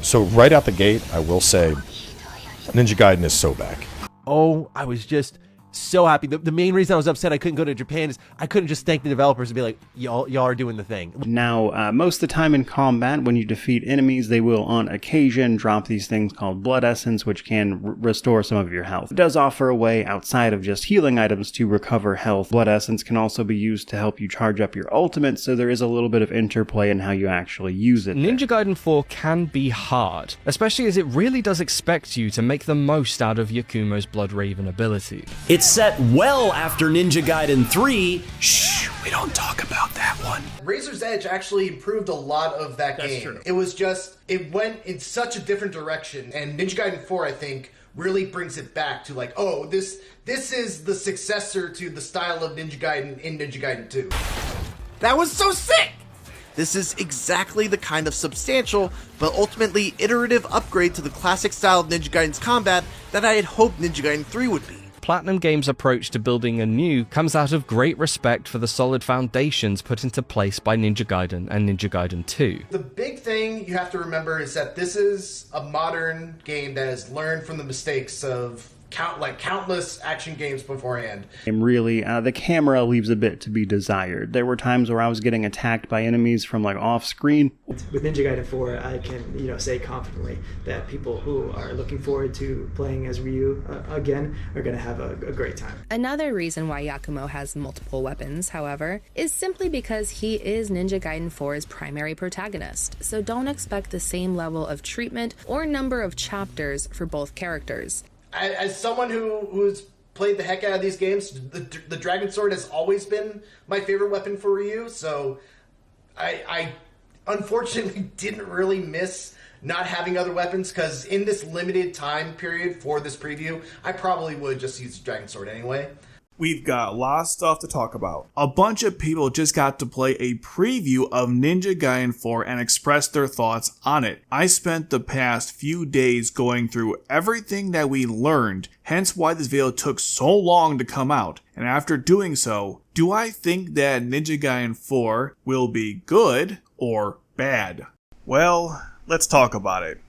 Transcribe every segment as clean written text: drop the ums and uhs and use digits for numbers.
So right out the gate, I will say Ninja Gaiden is so back. Oh, I was just so happy. The main reason I was upset I couldn't go to Japan is I couldn't just thank the developers and be like, y'all are doing the thing. Now, most of the time in combat, when you defeat enemies, they will on occasion drop these things called blood essence, which can restore some of your health. It does offer a way outside of just healing items to recover health. Blood essence can also be used to help you charge up your ultimate, so there is a little bit of interplay in how you actually use it. Ninja Gaiden 4 can be hard, especially as it really does expect you to make the most out of Yakumo's Blood Raven ability. It's set well after Ninja Gaiden 3. Shh, we don't talk about that one. Razor's Edge actually improved a lot of that game. That's true. It was just, it went in such a different direction, and Ninja Gaiden 4, I think, really brings it back to like, oh, this is the successor to the style of Ninja Gaiden in Ninja Gaiden 2. That was so sick! This is exactly the kind of substantial, but ultimately iterative upgrade to the classic style of Ninja Gaiden's combat that I had hoped Ninja Gaiden 3 would be. Platinum Games' approach to building anew comes out of great respect for the solid foundations put into place by Ninja Gaiden and Ninja Gaiden 2. The big thing you have to remember is that this is a modern game that has learned from the mistakes of countless action games beforehand. And really, the camera leaves a bit to be desired. There were times where I was getting attacked by enemies from like off screen. With Ninja Gaiden 4, I can say confidently that people who are looking forward to playing as Ryu again are going to have a great time. Another reason why Yakumo has multiple weapons, however, is simply because he is Ninja Gaiden 4's primary protagonist, so don't expect the same level of treatment or number of chapters for both characters. As someone who's played the heck out of these games, the Dragon Sword has always been my favorite weapon for Ryu, so I unfortunately didn't really miss not having other weapons, because in this limited time period for this preview, I probably would just use the Dragon Sword anyway. We've got a lot of stuff to talk about. A bunch of people just got to play a preview of Ninja Gaiden 4 and express their thoughts on it. I spent the past few days going through everything that we learned, hence why this video took so long to come out. And after doing so, do I think that Ninja Gaiden 4 will be good or bad? Well, let's talk about it.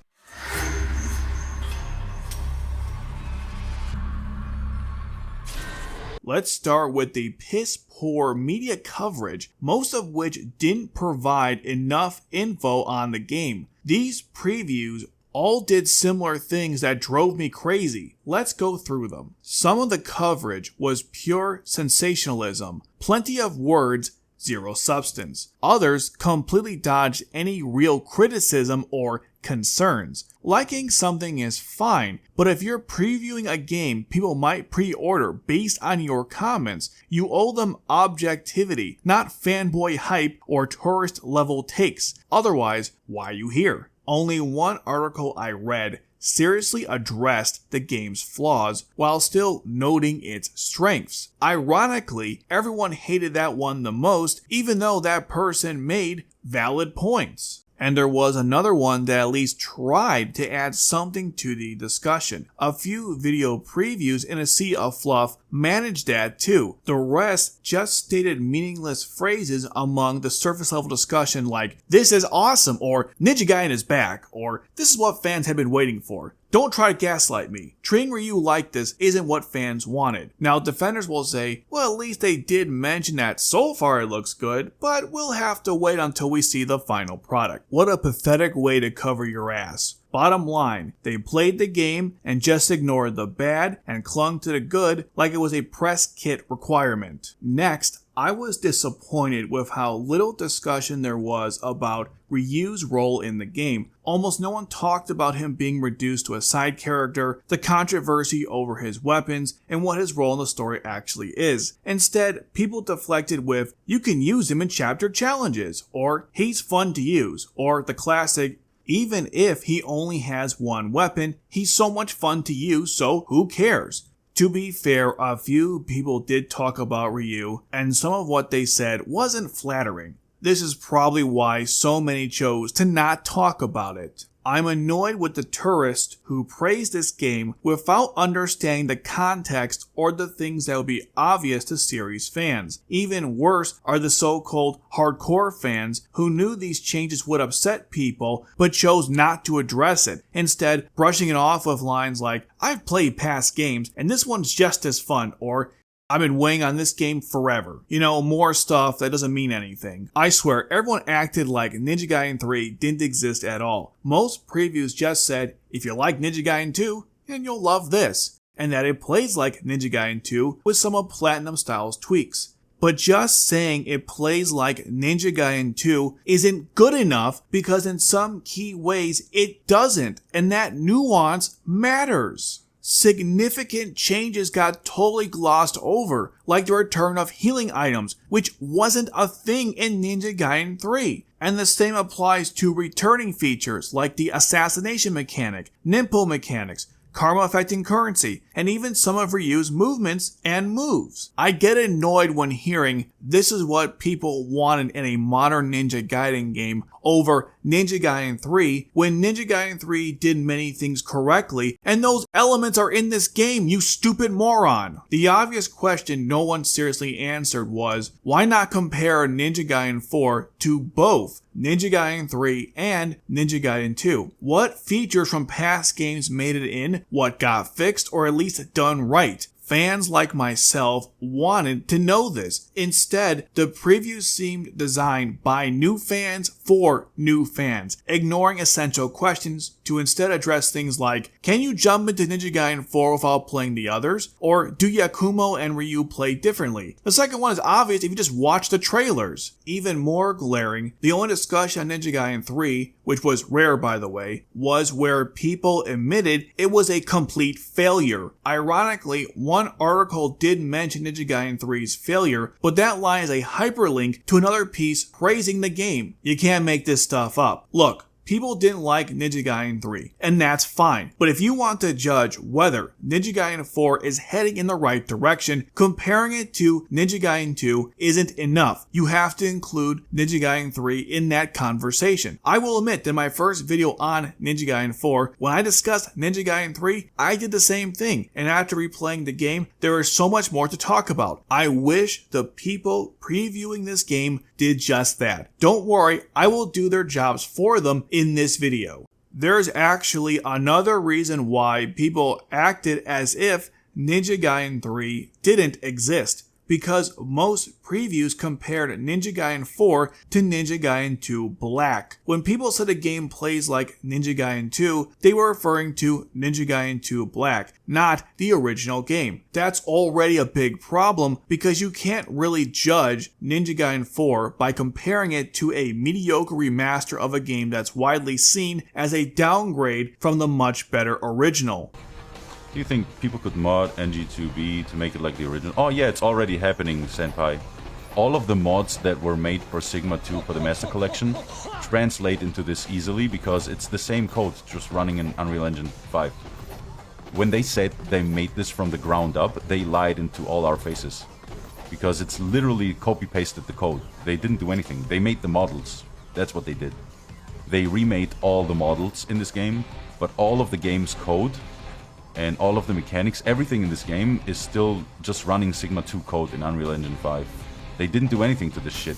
Let's start with the piss poor media coverage, most of which didn't provide enough info on the game. These previews all did similar things that drove me crazy. Let's go through them. Some of the coverage was pure sensationalism, plenty of words, zero substance. Others completely dodged any real criticism or concerns. Liking something is fine, but if you're previewing a game people might pre-order based on your comments, you owe them objectivity, not fanboy hype or tourist level takes. Otherwise, why are you here? Only one article I read seriously addressed the game's flaws while still noting its strengths. Ironically, everyone hated that one the most, even though that person made valid points. And there was another one that at least tried to add something to the discussion. A few video previews in a sea of fluff managed that too. The rest just stated meaningless phrases among the surface level discussion like, "This is awesome," or "Ninja Gaiden is back," or "This is what fans have been waiting for." Don't try to gaslight me. Treating Ryu like this isn't what fans wanted. Now, defenders will say, well, at least they did mention that so far it looks good, but we'll have to wait until we see the final product. What a pathetic way to cover your ass. Bottom line, they played the game and just ignored the bad and clung to the good like it was a press kit requirement. Next, I was disappointed with how little discussion there was about Ryu's role in the game. Almost no one talked about him being reduced to a side character, the controversy over his weapons, and what his role in the story actually is. Instead, people deflected with, "You can use him in chapter challenges," or "He's fun to use," or the classic, "Even if he only has one weapon, he's so much fun to use, so who cares?" To be fair, a few people did talk about Ryu, and some of what they said wasn't flattering. This is probably why so many chose to not talk about it. I'm annoyed with the tourists who praise this game without understanding the context or the things that would be obvious to series fans. Even worse are the so-called hardcore fans who knew these changes would upset people but chose not to address it, instead brushing it off with lines like, "I've played past games and this one's just as fun," or "I've been weighing on this game forever." You know, more stuff that doesn't mean anything. I swear, everyone acted like Ninja Gaiden 3 didn't exist at all. Most previews just said, if you like Ninja Gaiden 2, then you'll love this, and that it plays like Ninja Gaiden 2 with some of Platinum Style's tweaks. But just saying it plays like Ninja Gaiden 2 isn't good enough because in some key ways it doesn't, and that nuance matters. Significant changes got totally glossed over, like the return of healing items, which wasn't a thing in Ninja Gaiden 3. And the same applies to returning features like the assassination mechanic, Ninpo mechanics, karma affecting currency, and even some of Ryu's movements and moves. I get annoyed when hearing this is what people wanted in a modern Ninja Gaiden game over Ninja Gaiden 3 when Ninja Gaiden 3 did many things correctly, and those elements are in this game, you stupid moron. The obvious question no one seriously answered was, why not compare Ninja Gaiden 4 to both Ninja Gaiden 3 and Ninja Gaiden 2? What features from past games made it in? What got fixed or at least done right? Fans like myself wanted to know this. Instead, the previews seemed designed by new fans for new fans, ignoring essential questions to instead address things like, can you jump into Ninja Gaiden 4 without playing the others? Or do Yakumo and Ryu play differently? The second one is obvious if you just watch the trailers. Even more glaring, the only discussion on Ninja Gaiden 3, which was rare by the way, was where people admitted it was a complete failure. Ironically, one article did mention Ninja Gaiden 3's failure, but that line is a hyperlink to another piece praising the game. You can't make this stuff up. Look, people didn't like Ninja Gaiden 3, and that's fine. But if you want to judge whether Ninja Gaiden 4 is heading in the right direction, comparing it to Ninja Gaiden 2 isn't enough. You have to include Ninja Gaiden 3 in that conversation. I will admit that in my first video on Ninja Gaiden 4, when I discussed Ninja Gaiden 3, I did the same thing, and after replaying the game, there is so much more to talk about. I wish the people previewing this game did just that. Don't worry, I will do their jobs for them in this video. There's actually another reason why people acted as if Ninja Gaiden 3 didn't exist, because most previews compared Ninja Gaiden 4 to Ninja Gaiden 2 Black. When people said a game plays like Ninja Gaiden 2, they were referring to Ninja Gaiden 2 Black, not the original game. That's already a big problem because you can't really judge Ninja Gaiden 4 by comparing it to a mediocre remaster of a game that's widely seen as a downgrade from the much better original. Do you think people could mod NG2B to make it like the original? Oh yeah, it's already happening, Senpai. All of the mods that were made for Sigma 2 for the Master Collection translate into this easily because it's the same code just running in Unreal Engine 5. When they said they made this from the ground up, they lied into all our faces. Because it's literally copy-pasted the code. They didn't do anything. They made the models. That's what they did. They remade all the models in this game, but all of the game's code and all of the mechanics, everything in this game is still just running Sigma 2 code in Unreal Engine 5. They didn't do anything to this shit.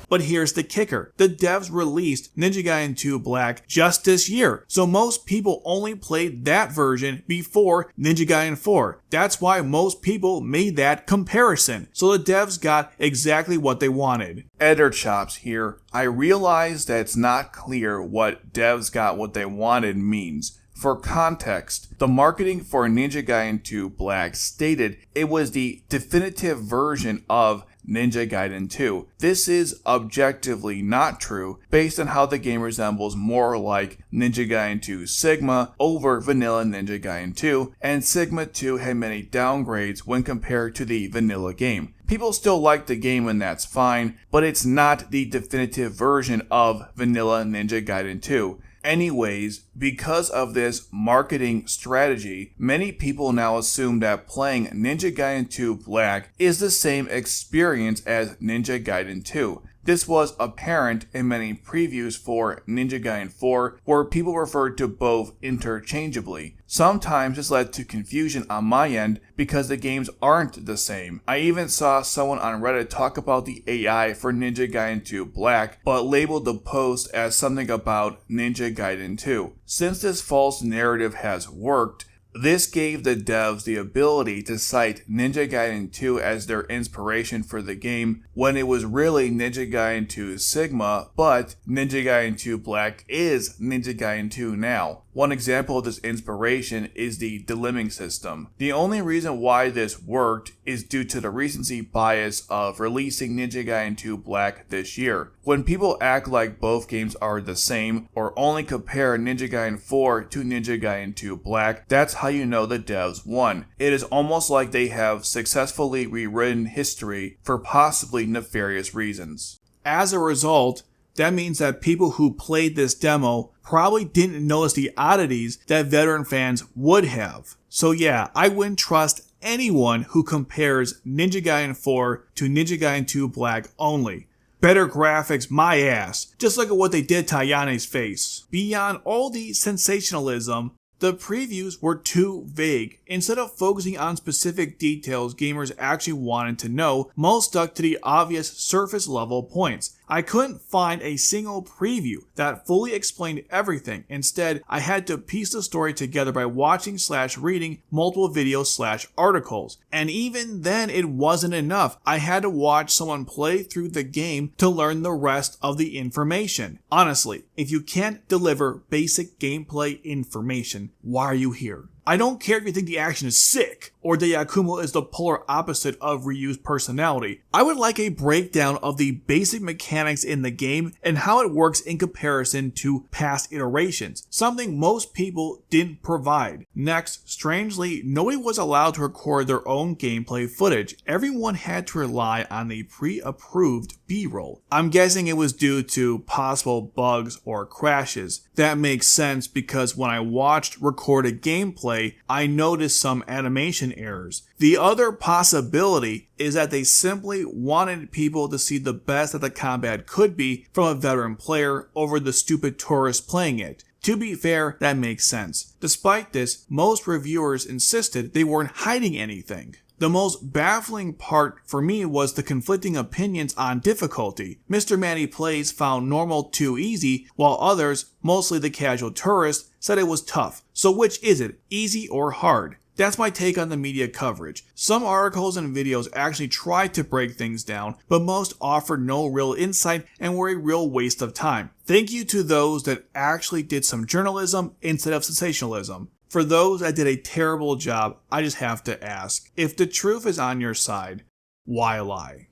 But here's the kicker. The devs released Ninja Gaiden 2 Black just this year, so most people only played that version before Ninja Gaiden 4. That's why most people made that comparison. So the devs got exactly what they wanted. Editor chops here. I realize that it's not clear what devs got what they wanted means. For context, the marketing for Ninja Gaiden 2 Black stated it was the definitive version of Ninja Gaiden 2. This is objectively not true based on how the game resembles more like Ninja Gaiden 2 Sigma over vanilla Ninja Gaiden 2, and Sigma 2 had many downgrades when compared to the vanilla game. People still like the game and that's fine, but it's not the definitive version of vanilla Ninja Gaiden 2. Anyways, because of this marketing strategy, many people now assume that playing Ninja Gaiden 2 Black is the same experience as Ninja Gaiden 2. This was apparent in many previews for Ninja Gaiden 4, where people referred to both interchangeably. Sometimes this led to confusion on my end because the games aren't the same. I even saw someone on Reddit talk about the AI for Ninja Gaiden 2 Black, but labeled the post as something about Ninja Gaiden 2. Since this false narrative has worked, this gave the devs the ability to cite Ninja Gaiden 2 as their inspiration for the game when it was really Ninja Gaiden 2 Sigma, but Ninja Gaiden 2 Black is Ninja Gaiden 2 now. One example of this inspiration is the delimbing system. The only reason why this worked is due to the recency bias of releasing Ninja Gaiden 2 Black this year. When people act like both games are the same or only compare Ninja Gaiden 4 to Ninja Gaiden 2 Black, that's how you know the devs won. It is almost like they have successfully rewritten history for possibly nefarious reasons. As a result, that means that people who played this demo probably didn't notice the oddities that veteran fans would have. So yeah, I wouldn't trust anyone who compares Ninja Gaiden 4 to Ninja Gaiden 2 Black only. Better graphics, my ass. Just look at what they did to Ayane's face. Beyond all the sensationalism, the previews were too vague. Instead of focusing on specific details gamers actually wanted to know, most stuck to the obvious surface level points. I couldn't find a single preview that fully explained everything. Instead, I had to piece the story together by watching/reading multiple videos/articles. And even then, it wasn't enough. I had to watch someone play through the game to learn the rest of the information. Honestly, if you can't deliver basic gameplay information, why are you here? I don't care if you think the action is sick, or that Yakumo is the polar opposite of Ryu's personality. I would like a breakdown of the basic mechanics in the game and how it works in comparison to past iterations, something most people didn't provide. Next, strangely, nobody was allowed to record their own gameplay footage. Everyone had to rely on the pre-approved B-roll. I'm guessing it was due to possible bugs or crashes. That makes sense because when I watched recorded gameplay, I noticed some animation errors. The other possibility is that they simply wanted people to see the best that the combat could be from a veteran player over the stupid tourist playing it. To be fair, that makes sense. Despite this, most reviewers insisted they weren't hiding anything. The most baffling part for me was the conflicting opinions on difficulty. Mr. Manny Plays found normal too easy, while others, mostly the casual tourist, said it was tough. So which is it, easy or hard? That's my take on the media coverage. Some articles and videos actually tried to break things down, but most offered no real insight and were a real waste of time. Thank you to those that actually did some journalism instead of sensationalism. For those that did a terrible job, I just have to ask, if the truth is on your side, why lie?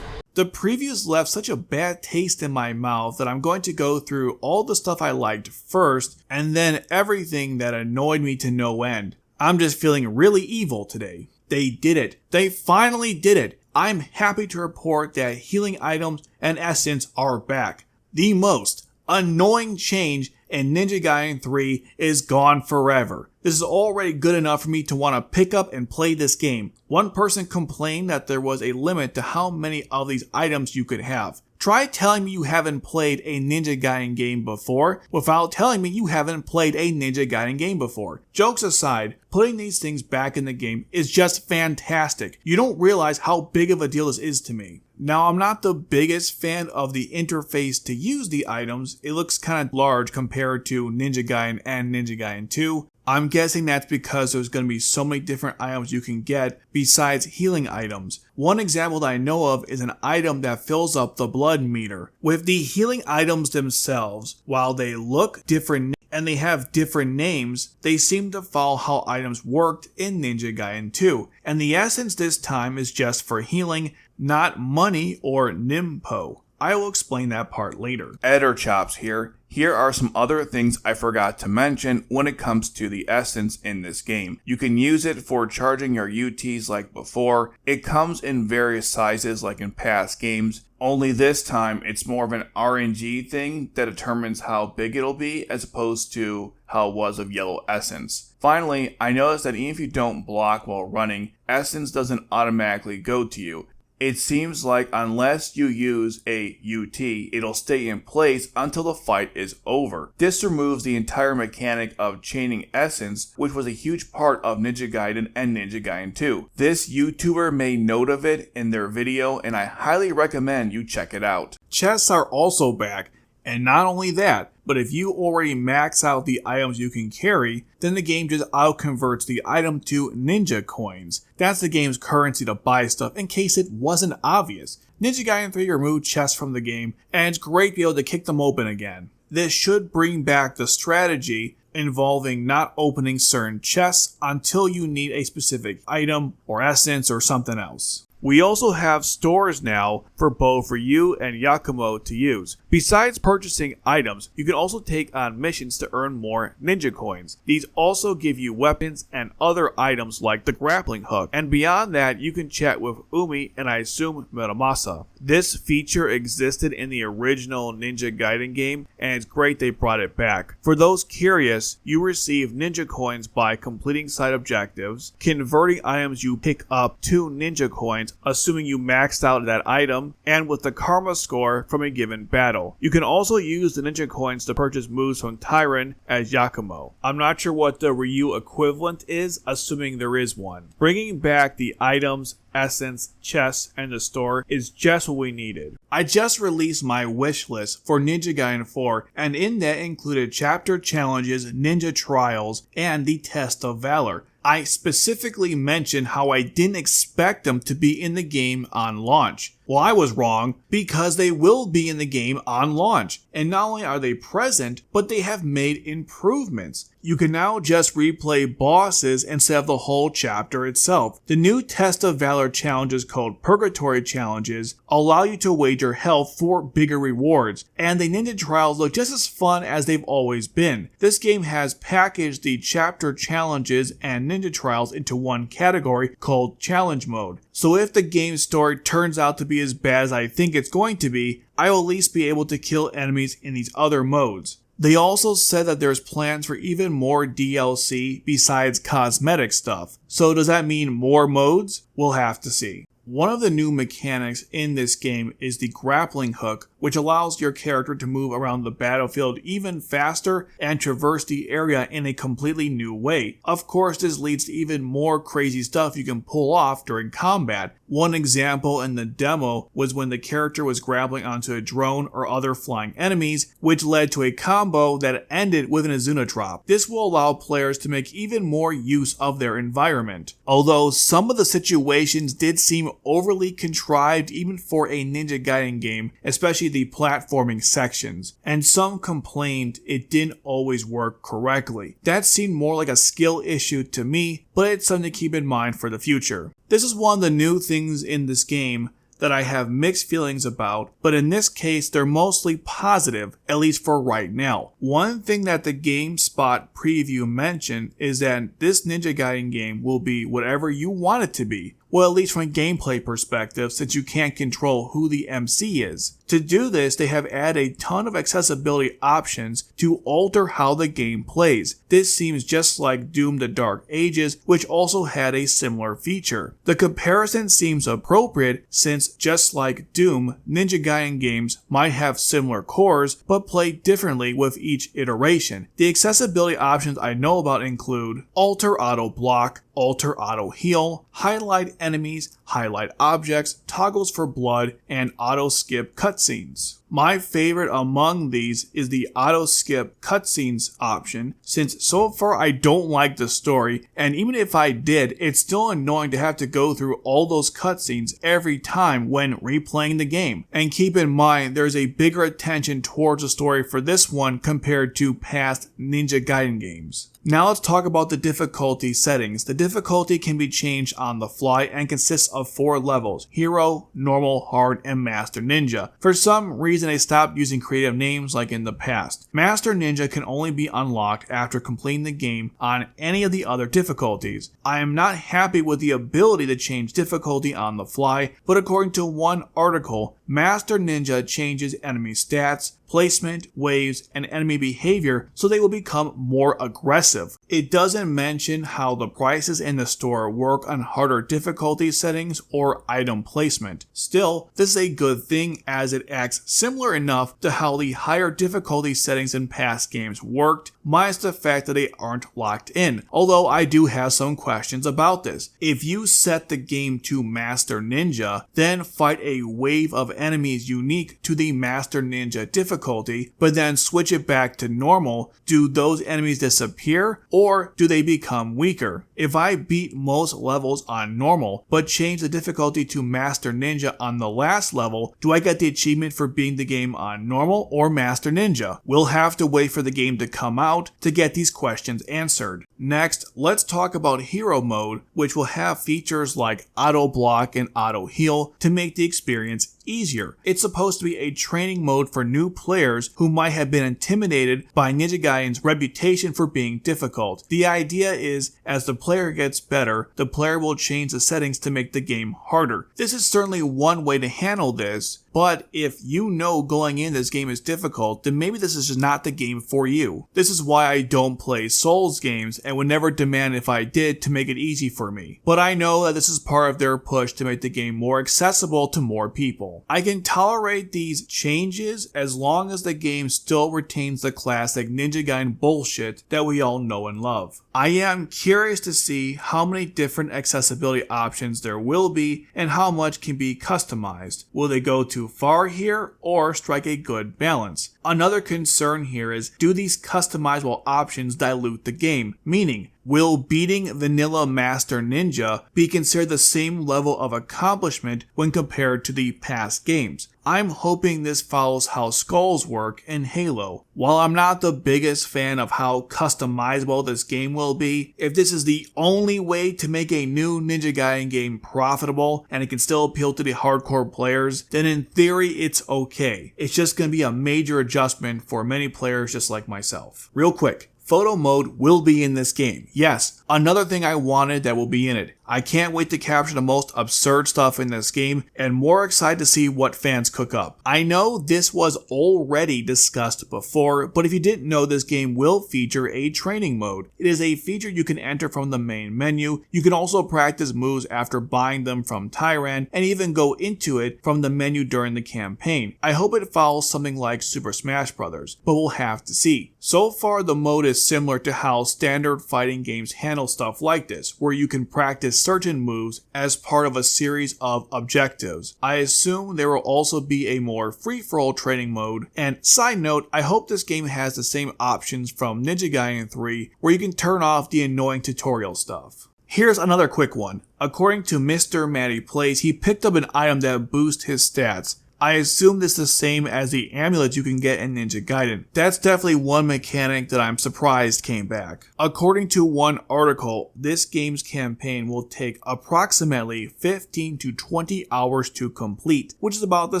The previews left such a bad taste in my mouth that I'm going to go through all the stuff I liked first, and then everything that annoyed me to no end. I'm just feeling really evil today. They did it. They finally did it. I'm happy to report that healing items and essence are back. The most annoying change in Ninja Gaiden 3 is gone forever. This is already good enough for me to want to pick up and play this game. One person complained that there was a limit to how many of these items you could have. Try telling me you haven't played a Ninja Gaiden game before without telling me you haven't played a Ninja Gaiden game before. Jokes aside, putting these things back in the game is just fantastic. You don't realize how big of a deal this is to me. Now, I'm not the biggest fan of the interface to use the items. It looks kind of large compared to Ninja Gaiden and Ninja Gaiden 2. I'm guessing that's because there's going to be so many different items you can get besides healing items. One example that I know of is an item that fills up the blood meter. With the healing items themselves, while they look different and they have different names, they seem to follow how items worked in Ninja Gaiden 2. And the essence this time is just for healing, not money or nimpo. I will explain that part later. Editor Chops here. Here are some other things I forgot to mention when it comes to the essence in this game. You can use it for charging your UTs like before. It comes in various sizes like in past games, only this time it's more of an RNG thing that determines how big it'll be as opposed to how it was of yellow essence. Finally, I noticed that even if you don't block while running, essence doesn't automatically go to you. It seems like unless you use a UT, it'll stay in place until the fight is over. This removes the entire mechanic of chaining essence, which was a huge part of Ninja Gaiden and Ninja Gaiden 2. This YouTuber made note of it in their video, and I highly recommend you check it out. Chests are also back, and not only that, but if you already max out the items you can carry, then the game just auto-converts the item to Ninja Coins. That's the game's currency to buy stuff in case it wasn't obvious. Ninja Gaiden 3 removed chests from the game, and it's great to be able to kick them open again. This should bring back the strategy involving not opening certain chests until you need a specific item or essence or something else. We also have stores now for both Ryu and Yakumo to use. Besides purchasing items, you can also take on missions to earn more ninja coins. These also give you weapons and other items like the grappling hook. And beyond that, you can chat with Umi and I assume Muramasa. This feature existed in the original Ninja Gaiden game, and it's great they brought it back. For those curious, you receive ninja coins by completing side objectives, converting items you pick up to ninja coins, assuming you maxed out that item, and with the karma score from a given battle. You can also use the ninja coins to purchase moves from Tyron as Yakumo. I'm not sure what the Ryu equivalent is, assuming there is one. Bringing back the items, essence, chests, and the store is just what we needed. I just released my wish list for Ninja Gaiden 4, and in that included chapter challenges, ninja trials, and the test of valor. I specifically mentioned how I didn't expect them to be in the game on launch. Well, I was wrong, because they will be in the game on launch. And not only are they present, but they have made improvements. You can now just replay bosses instead of the whole chapter itself. The new Test of Valor challenges called Purgatory Challenges allow you to wager health for bigger rewards, and the ninja trials look just as fun as they've always been. This game has packaged the chapter challenges and ninja trials into one category called Challenge Mode. So if the game's story turns out to be as bad as I think it's going to be, I will at least be able to kill enemies in these other modes. They also said that there's plans for even more DLC besides cosmetic stuff. So does that mean more modes? We'll have to see. One of the new mechanics in this game is the grappling hook, which allows your character to move around the battlefield even faster and traverse the area in a completely new way. Of course, this leads to even more crazy stuff you can pull off during combat. One example in the demo was when the character was grappling onto a drone or other flying enemies, which led to a combo that ended with an Azuna drop. This will allow players to make even more use of their environment. Although some of the situations did seem overly contrived even for a Ninja Gaiden game, especially the platforming sections, and some complained it didn't always work correctly. That seemed more like a skill issue to me, but it's something to keep in mind for the future. This is one of the new things in this game that I have mixed feelings about, but in this case they're mostly positive, at least for right now. One thing that the GameSpot preview mentioned is that this Ninja Gaiden game will be whatever you want it to be. Well, at least from a gameplay perspective, since you can't control who the MC is. To do this, they have added a ton of accessibility options to alter how the game plays. This seems just like Doom: The Dark Ages, which also had a similar feature. The comparison seems appropriate since, just like Doom, Ninja Gaiden games might have similar cores, but play differently with each iteration. The accessibility options I know about include Alter Auto Block, Alter Auto Heal, Highlight Enemies, Highlight Objects, Toggles for Blood, and Auto Skip Cutscenes. My favorite among these is the Auto Skip Cutscenes option, since so far I don't like the story, and even if I did, it's still annoying to have to go through all those cutscenes every time when replaying the game. And keep in mind, there's a bigger attention towards the story for this one compared to past Ninja Gaiden games. Now let's talk about the difficulty settings. The difficulty can be changed on the fly and consists of 4 levels: Hero, Normal, Hard, and Master Ninja. For some reason they stopped using creative names like in the past. Master Ninja can only be unlocked after completing the game on any of the other difficulties. I am not happy with the ability to change difficulty on the fly, but according to one article, Master Ninja changes enemy stats, placement, waves, and enemy behavior so they will become more aggressive. It doesn't mention how the prices in the store work on harder difficulty settings or item placement. Still, this is a good thing as it acts similar enough to how the higher difficulty settings in past games worked, minus the fact that they aren't locked in, although I do have some questions about this. If you set the game to Master Ninja, then fight a wave of enemies unique to the Master Ninja difficulty, but then switch it back to normal, do those enemies disappear or do they become weaker? If I beat most levels on normal, but change the difficulty to Master Ninja on the last level, do I get the achievement for beating the game on normal or Master Ninja? We'll have to wait for the game to come out to get these questions answered. Next, let's talk about Hero Mode, which will have features like auto block and auto heal to make the experience easier. It's supposed to be a training mode for new players who might have been intimidated by Ninja Gaiden's reputation for being difficult. The idea is, as the player gets better, the player will change the settings to make the game harder. This is certainly one way to handle this, but if you know going in this game is difficult, then maybe this is just not the game for you. This is why I don't play Souls games and would never demand if I did to make it easy for me. But I know that this is part of their push to make the game more accessible to more people. I can tolerate these changes as long as the game still retains the classic Ninja Gaiden bullshit that we all know and love. I am curious to see how many different accessibility options there will be and how much can be customized. Will they go too far here or strike a good balance? Another concern here is, do these customizable options dilute the game? Meaning, will beating vanilla Master Ninja be considered the same level of accomplishment when compared to the past games? I'm hoping this follows how skulls work in Halo. While I'm not the biggest fan of how customizable this game will be, if this is the only way to make a new Ninja Gaiden game profitable and it can still appeal to the hardcore players, then in theory it's okay. It's just going to be a major adjustment for many players just like myself. Real quick, photo mode will be in this game. Yes, another thing I wanted that will be in it. I can't wait to capture the most absurd stuff in this game and more excited to see what fans cook up. I know this was already discussed before, but if you didn't know, this game will feature a training mode. It is a feature you can enter from the main menu. You can also practice moves after buying them from Tyran and even go into it from the menu during the campaign. I hope it follows something like Super Smash Bros., but we'll have to see. So far the mode is similar to how standard fighting games handle stuff like this, where you can practice certain moves as part of a series of objectives. I assume there will also be a more free-for-all training mode, and side note, I hope this game has the same options from Ninja Gaiden 3 where you can turn off the annoying tutorial stuff. Here's another quick one. According to Mr. Matty Plays, he picked up an item that boosts his stats. I assume this is the same as the amulets you can get in Ninja Gaiden. That's definitely one mechanic that I'm surprised came back. According to one article, this game's campaign will take approximately 15 to 20 hours to complete, which is about the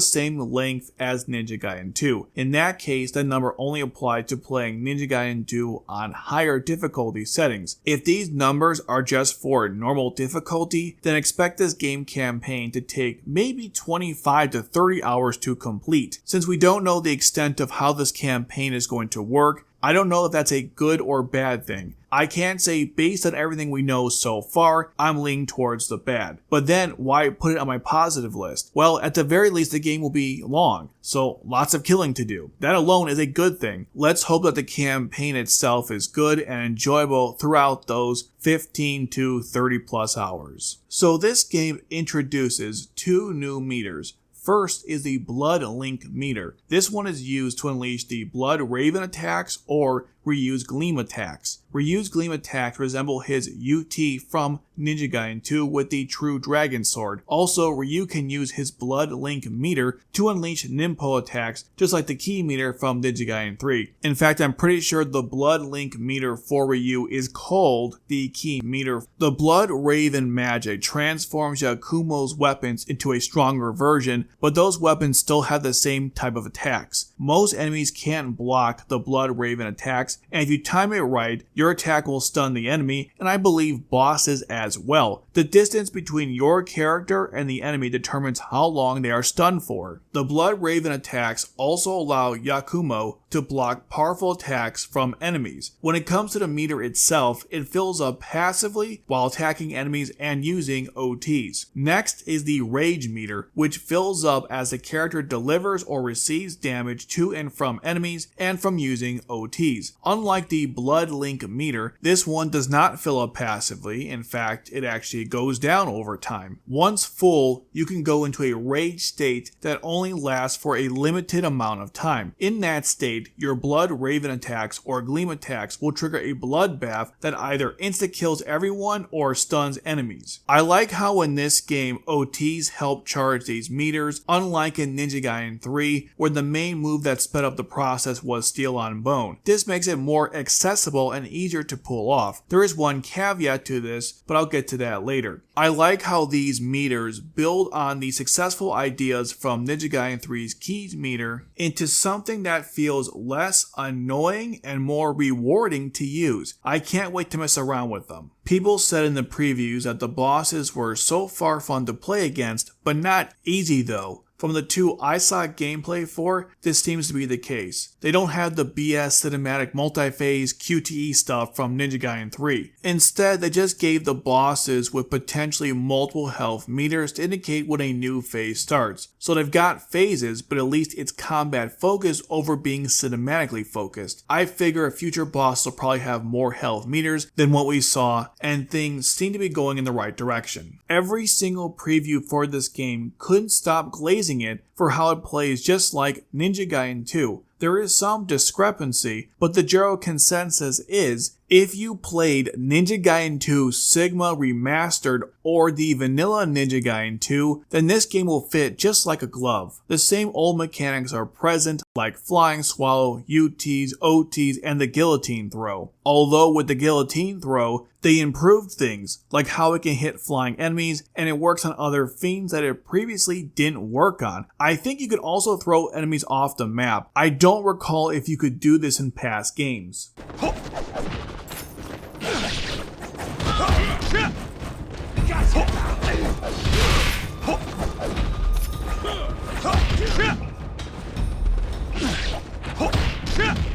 same length as Ninja Gaiden 2. In that case, that number only applied to playing Ninja Gaiden 2 on higher difficulty settings. If these numbers are just for normal difficulty, then expect this game campaign to take maybe 25 to 30 hours to complete. Since we don't know the extent of how this campaign is going to work, I don't know if that's a good or bad thing. I can't say based on everything we know so far, I'm leaning towards the bad. But then, why put it on my positive list? Well, at the very least, the game will be long, so lots of killing to do. That alone is a good thing. Let's hope that the campaign itself is good and enjoyable throughout those 15 to 30 plus hours. So this game introduces 2 new meters. First is the Blood Link meter. This one is used to unleash the Blood Raven attacks or Ryu's gleam attacks. Ryu's gleam attacks resemble his UT from Ninja Gaiden 2 with the True Dragon Sword. Also, Ryu can use his Blood Link meter to unleash Ninpo attacks, just like the Ki meter from Ninja Gaiden 3. In fact, I'm pretty sure the Blood Link meter for Ryu is called the Ki meter. The Blood Raven magic transforms Yakumo's weapons into a stronger version, but those weapons still have the same type of attacks. Most enemies can't block the Blood Raven attacks, and if you time it right, your attack will stun the enemy, and I believe bosses as well. The distance between your character and the enemy determines how long they are stunned for. The Blood Raven attacks also allow Yakumo to block powerful attacks from enemies. When it comes to the meter itself, it fills up passively while attacking enemies and using OTs. Next is the Rage meter, which fills up as the character delivers or receives damage to and from enemies and from using OTs. Unlike the Blood Link meter, this one does not fill up passively. In fact, it actually goes down over time. Once full, you can go into a rage state that only lasts for a limited amount of time. In that state, your Blood Raven attacks or Gleam attacks will trigger a bloodbath that either insta-kills everyone or stuns enemies. I like how in this game, OTs help charge these meters, unlike in Ninja Gaiden 3, where the main move that sped up the process was Steel on Bone. This makes it more accessible and easier to pull off. There is one caveat to this, but I'll get to that later. I like how these meters build on the successful ideas from Ninja Gaiden 3's Keys meter into something that feels less annoying and more rewarding to use. I can't wait to mess around with them. People said in the previews that the bosses were so far fun to play against, but not easy though. From the two I saw gameplay for, this seems to be the case. They don't have the BS cinematic multi-phase QTE stuff from Ninja Gaiden 3. Instead, they just gave the bosses with potentially multiple health meters to indicate when a new phase starts. So they've got phases, but at least it's combat focused over being cinematically focused. I figure future bosses will probably have more health meters than what we saw, and things seem to be going in the right direction. Every single preview for this game couldn't stop glazing it for how it plays just like Ninja Gaiden 2. There is some discrepancy, but the general consensus is if you played Ninja Gaiden 2 Sigma Remastered or the vanilla Ninja Gaiden 2, then this game will fit just like a glove. The same old mechanics are present, like Flying Swallow, UTs, OTs, and the Guillotine Throw. Although with the Guillotine Throw, they improved things, like how it can hit flying enemies, and it works on other fiends that it previously didn't work on. I think you could also throw enemies off the map. I don't recall if you could do this in past games.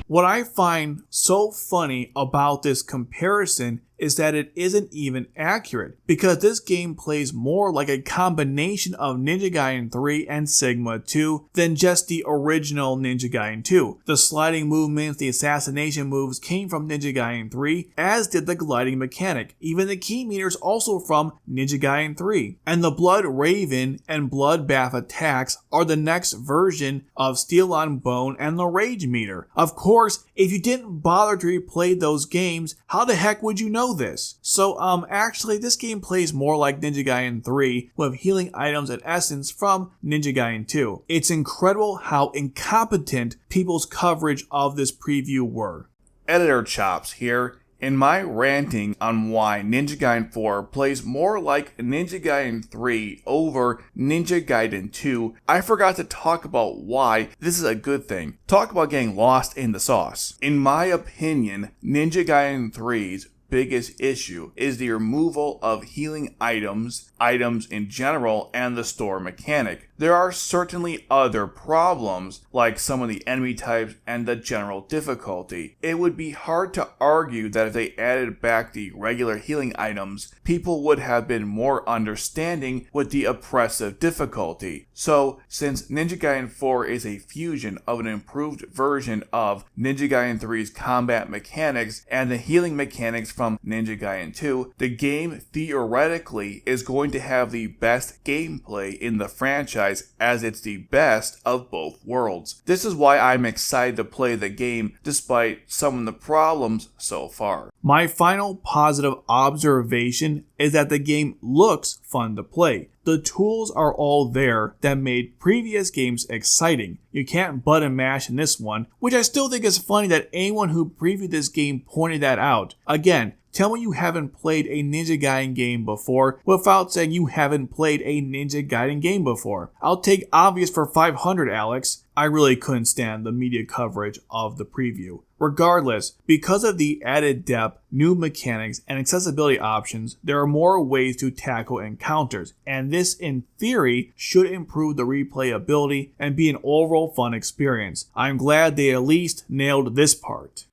What I find so funny about this comparison is that it isn't even accurate, because this game plays more like a combination of Ninja Gaiden 3 and Sigma 2 than just the original Ninja Gaiden 2. The sliding movements, the assassination moves came from Ninja Gaiden 3, as did the gliding mechanic. Even the key meters also from Ninja Gaiden 3. And the Blood Raven and Bloodbath attacks are the next version of Steel on Bone and the Rage meter. Of course, if you didn't bother to replay those games, how the heck would you know this? So actually this game plays more like Ninja Gaiden 3 with healing items and essence from Ninja Gaiden 2. It's incredible how incompetent people's coverage of this preview were. Editor Chops here. In my ranting on why Ninja Gaiden 4 plays more like Ninja Gaiden 3 over Ninja Gaiden 2, I forgot to talk about why this is a good thing. Talk about getting lost in the sauce. In my opinion, Ninja Gaiden 3's biggest issue is the removal of healing items in general, and the store mechanic. There are certainly other problems, like some of the enemy types and the general difficulty. It would be hard to argue that if they added back the regular healing items, people would have been more understanding with the oppressive difficulty. So, since Ninja Gaiden 4 is a fusion of an improved version of Ninja Gaiden 3's combat mechanics and the healing mechanics from Ninja Gaiden 2, the game theoretically is going to have the best gameplay in the franchise franchise as it's the best of both worlds. This is why I'm excited to play the game despite some of the problems so far. My final positive observation is that the game looks fun to play. The tools are all there that made previous games exciting. You can't button mash in this one, which I still think is funny that anyone who previewed this game pointed that out. Again, tell me you haven't played a Ninja Gaiden game before without saying you haven't played a Ninja Gaiden game before. I'll take obvious for 500, Alex. I really couldn't stand the media coverage of the preview. Regardless, because of the added depth, new mechanics, and accessibility options, there are more ways to tackle encounters, and this, in theory, should improve the replayability and be an overall fun experience. I'm glad they at least nailed this part.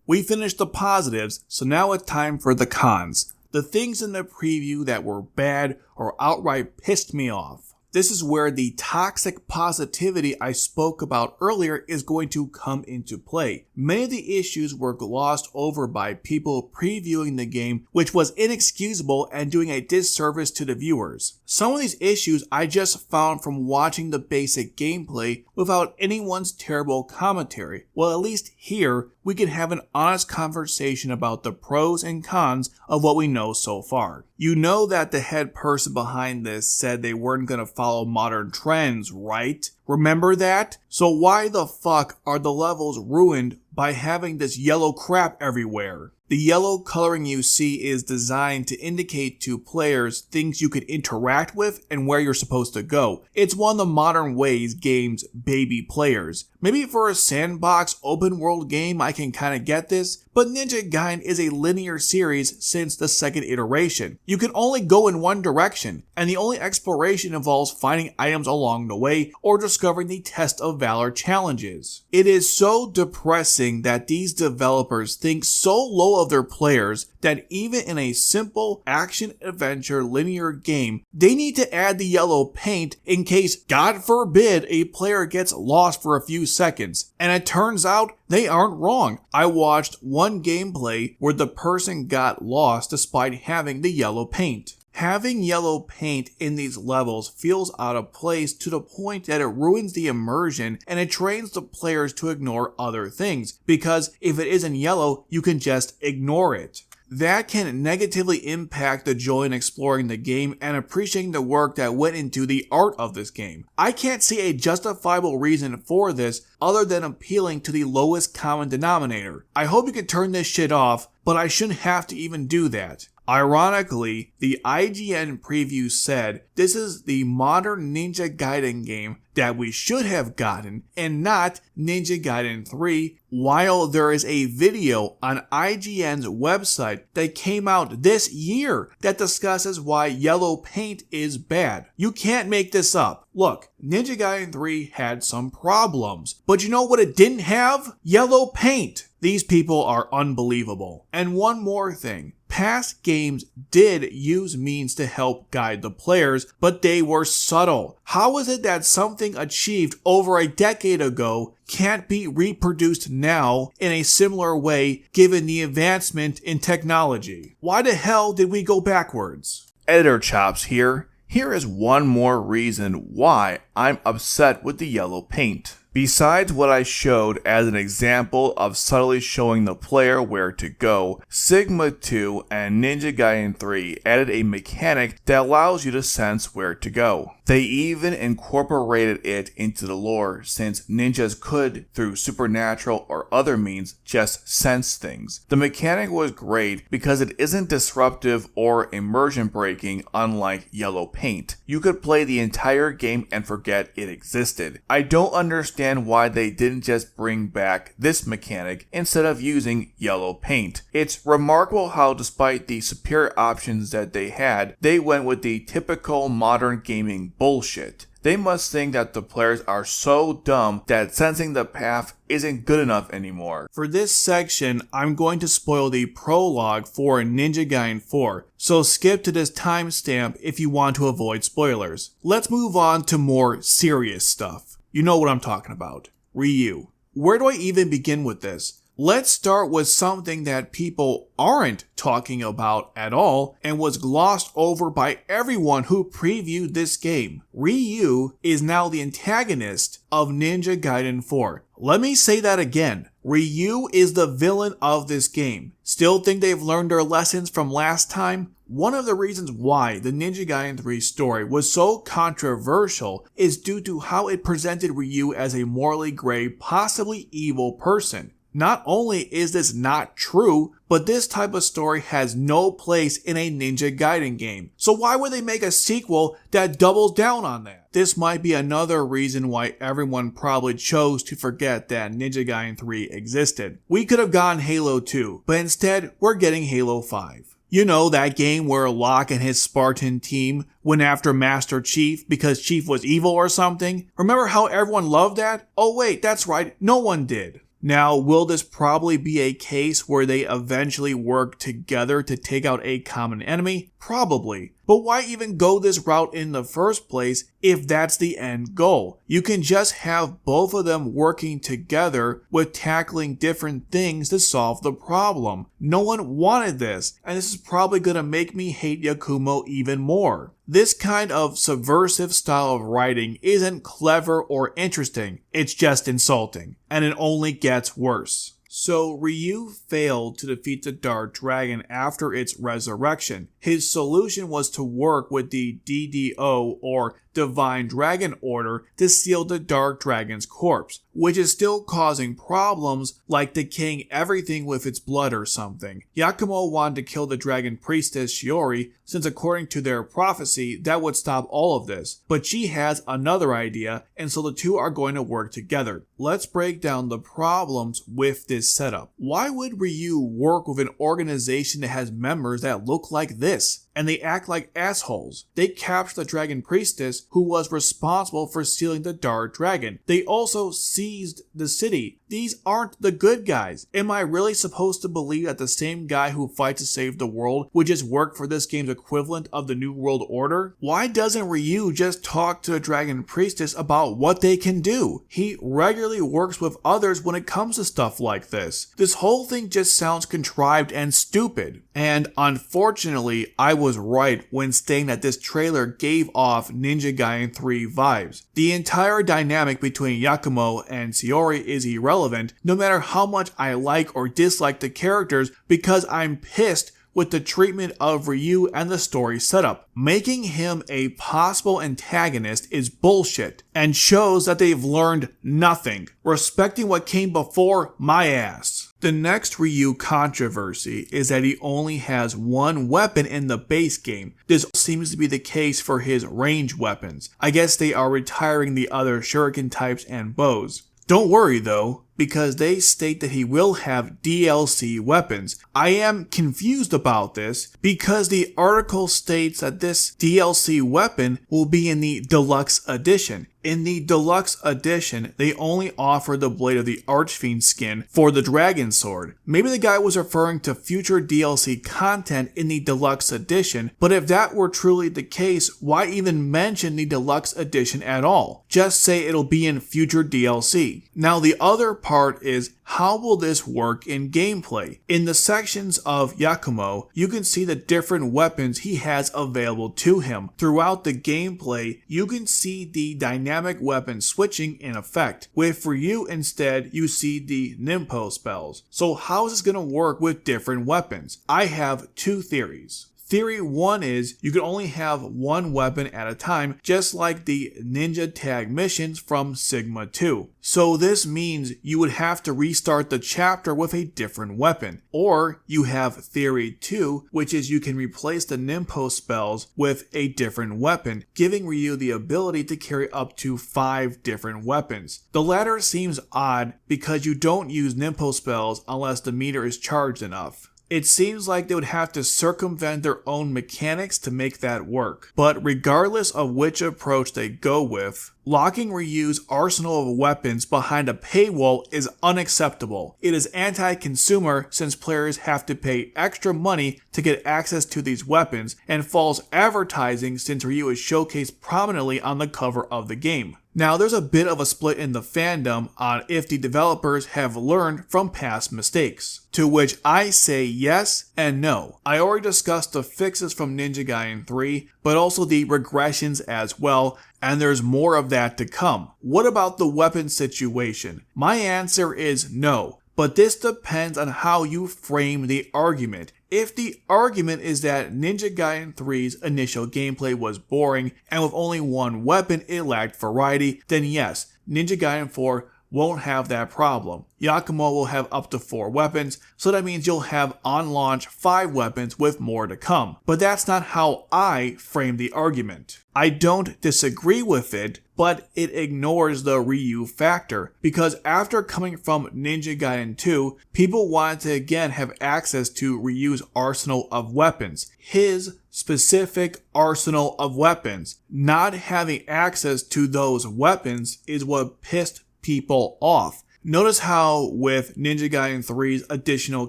We finished the positives, so now it's time for the cons. The things in the preview that were bad or outright pissed me off. This is where the toxic positivity I spoke about earlier is going to come into play. Many of the issues were glossed over by people previewing the game, which was inexcusable and doing a disservice to the viewers. Some of these issues I just found from watching the basic gameplay without anyone's terrible commentary. Well, at least here, we can have an honest conversation about the pros and cons of what we know so far. You know that the head person behind this said they weren't going to follow modern trends, right? Remember that? So why the fuck are the levels ruined by having this yellow crap everywhere? The yellow coloring you see is designed to indicate to players things you could interact with and where you're supposed to go. It's one of the modern ways games baby players. Maybe for a sandbox open world game I can kinda get this, but Ninja Gaiden is a linear series since the second iteration. You can only go in one direction, and the only exploration involves finding items along the way or discovering the Test of Valor challenges. It is so depressing that these developers think so low of their players that even in a simple action-adventure linear game, they need to add the yellow paint in case, God forbid, a player gets lost for a few seconds. And it turns out they aren't wrong. I watched one gameplay where the person got lost despite having the yellow paint. Having yellow paint in these levels feels out of place to the point that it ruins the immersion and it trains the players to ignore other things, because if it isn't yellow, you can just ignore it. That can negatively impact the joy in exploring the game and appreciating the work that went into the art of this game. I can't see a justifiable reason for this other than appealing to the lowest common denominator. I hope you can turn this shit off, but I shouldn't have to even do that. Ironically, the IGN preview said this is the modern Ninja Gaiden game that we should have gotten and not Ninja Gaiden 3, while there is a video on IGN's website that came out this year that discusses why yellow paint is bad. You can't make this up. Look, Ninja Gaiden 3 had some problems, but you know what it didn't have? Yellow paint. These people are unbelievable. And one more thing. Past games did use means to help guide the players, but they were subtle. How is it that something achieved over a decade ago can't be reproduced now in a similar way given the advancement in technology? Why the hell did we go backwards? Editor Chops here. Here is one more reason why I'm upset with the yellow paint. Besides what I showed as an example of subtly showing the player where to go, Sigma 2 and Ninja Gaiden 3 added a mechanic that allows you to sense where to go. They even incorporated it into the lore, since ninjas could, through supernatural or other means, just sense things. The mechanic was great because it isn't disruptive or immersion breaking unlike yellow paint. You could play the entire game and forget it existed. I don't understand why they didn't just bring back this mechanic instead of using yellow paint. It's remarkable how, despite the superior options that they had, they went with the typical modern gaming bullshit. They must think that the players are so dumb that sensing the path isn't good enough anymore. For this section, I'm going to spoil the prologue for Ninja Gaiden 4, so skip to this timestamp if you want to avoid spoilers. Let's move on to more serious stuff. You know what I'm talking about. Ryu. Where do I even begin with this? Let's start with something that people aren't talking about at all and was glossed over by everyone who previewed this game. Ryu is now the antagonist of Ninja Gaiden 4. Let me say that again. Ryu is the villain of this game. Still think they've learned their lessons from last time? One of the reasons why the Ninja Gaiden 3 story was so controversial is due to how it presented Ryu as a morally gray, possibly evil person. Not only is this not true, but this type of story has no place in a Ninja Gaiden game. So why would they make a sequel that doubles down on that? This might be another reason why everyone probably chose to forget that Ninja Gaiden 3 existed. We could have gotten Halo 2, but instead we're getting Halo 5. You know, that game where Locke and his Spartan team went after Master Chief because Chief was evil or something? Remember how everyone loved that? Oh wait, that's right, no one did. Now, will this probably be a case where they eventually work together to take out a common enemy? Probably. But why even go this route in the first place if that's the end goal? You can just have both of them working together with tackling different things to solve the problem. No one wanted this, and this is probably going to make me hate Yakumo even more. This kind of subversive style of writing isn't clever or interesting, it's just insulting, and it only gets worse. So Ryu failed to defeat the Dark Dragon after its resurrection. His solution was to work with the DDO, or Divine Dragon Order, to seal the Dark Dragon's corpse, which is still causing problems like decaying everything with its blood or something. Yakumo wanted to kill the Dragon Priestess Shiori, since according to their prophecy, that would stop all of this. But she has another idea, and so the two are going to work together. Let's break down the problems with this setup. Why would Ryu work with an organization that has members that look like this? And they act like assholes. They captured the Dragon Priestess, who was responsible for sealing the Dark Dragon. They also seized the city. These aren't the good guys. Am I really supposed to believe that the same guy who fights to save the world would just work for this game's equivalent of the New World Order? Why doesn't Ryu just talk to the Dragon Priestess about what they can do? He regularly works with others when it comes to stuff like this. This whole thing just sounds contrived and stupid. And unfortunately, I was right when saying that this trailer gave off Ninja Gaiden 3 vibes. The entire dynamic between Yakumo and Shiori is irrelevant, no matter how much I like or dislike the characters, because I'm pissed with the treatment of Ryu and the story setup. Making him a possible antagonist is bullshit and shows that they've learned nothing. Respecting what came before, my ass. The next Ryu controversy is that he only has one weapon in the base game. This seems to be the case for his range weapons. I guess they are retiring the other shuriken types and bows. Don't worry though, because they state that he will have DLC weapons. I am confused about this because the article states that this DLC weapon will be in the Deluxe Edition. In the Deluxe Edition, they only offer the Blade of the Archfiend skin for the Dragon Sword. Maybe the guy was referring to future DLC content in the Deluxe Edition, but if that were truly the case, why even mention the Deluxe Edition at all? Just say it'll be in future DLC. Now the other part is, how will this work in gameplay? In the sections of Yakumo, you can see the different weapons he has available to him. Throughout the gameplay, you can see the dynamic weapon switching in effect. With Ryu instead, you see the Ninpo spells. So how is this going to work with different weapons? I have two theories. Theory 1 is you can only have one weapon at a time, just like the ninja tag missions from Sigma 2. So this means you would have to restart the chapter with a different weapon. Or you have Theory 2, which is you can replace the Ninpo spells with a different weapon, giving Ryu the ability to carry up to 5 different weapons. The latter seems odd because you don't use Ninpo spells unless the meter is charged enough. It seems like they would have to circumvent their own mechanics to make that work. But regardless of which approach they go with, Locking Ryu's arsenal of weapons behind a paywall is unacceptable. It is anti-consumer since players have to pay extra money to get access to these weapons, and false advertising since Ryu is showcased prominently on the cover of the game. Now, there's a bit of a split in the fandom on if the developers have learned from past mistakes, to which I say yes and no. I already discussed the fixes from Ninja Gaiden 3, but also the regressions as well, and there's more of that to come. What about the weapon situation? My answer is no, but this depends on how you frame the argument. If the argument is that Ninja Gaiden 3's initial gameplay was boring and with only one weapon it lacked variety, then yes, Ninja Gaiden 4 won't have that problem. Yakumo will have up to 4 weapons, so that means you'll have on launch 5 weapons with more to come. But that's not how I frame the argument. I don't disagree with it, but it ignores the Ryu factor, because after coming from Ninja Gaiden 2, people wanted to again have access to Ryu's arsenal of weapons. His specific arsenal of weapons. Not having access to those weapons is what pissed people off. Notice how with Ninja Gaiden 3's additional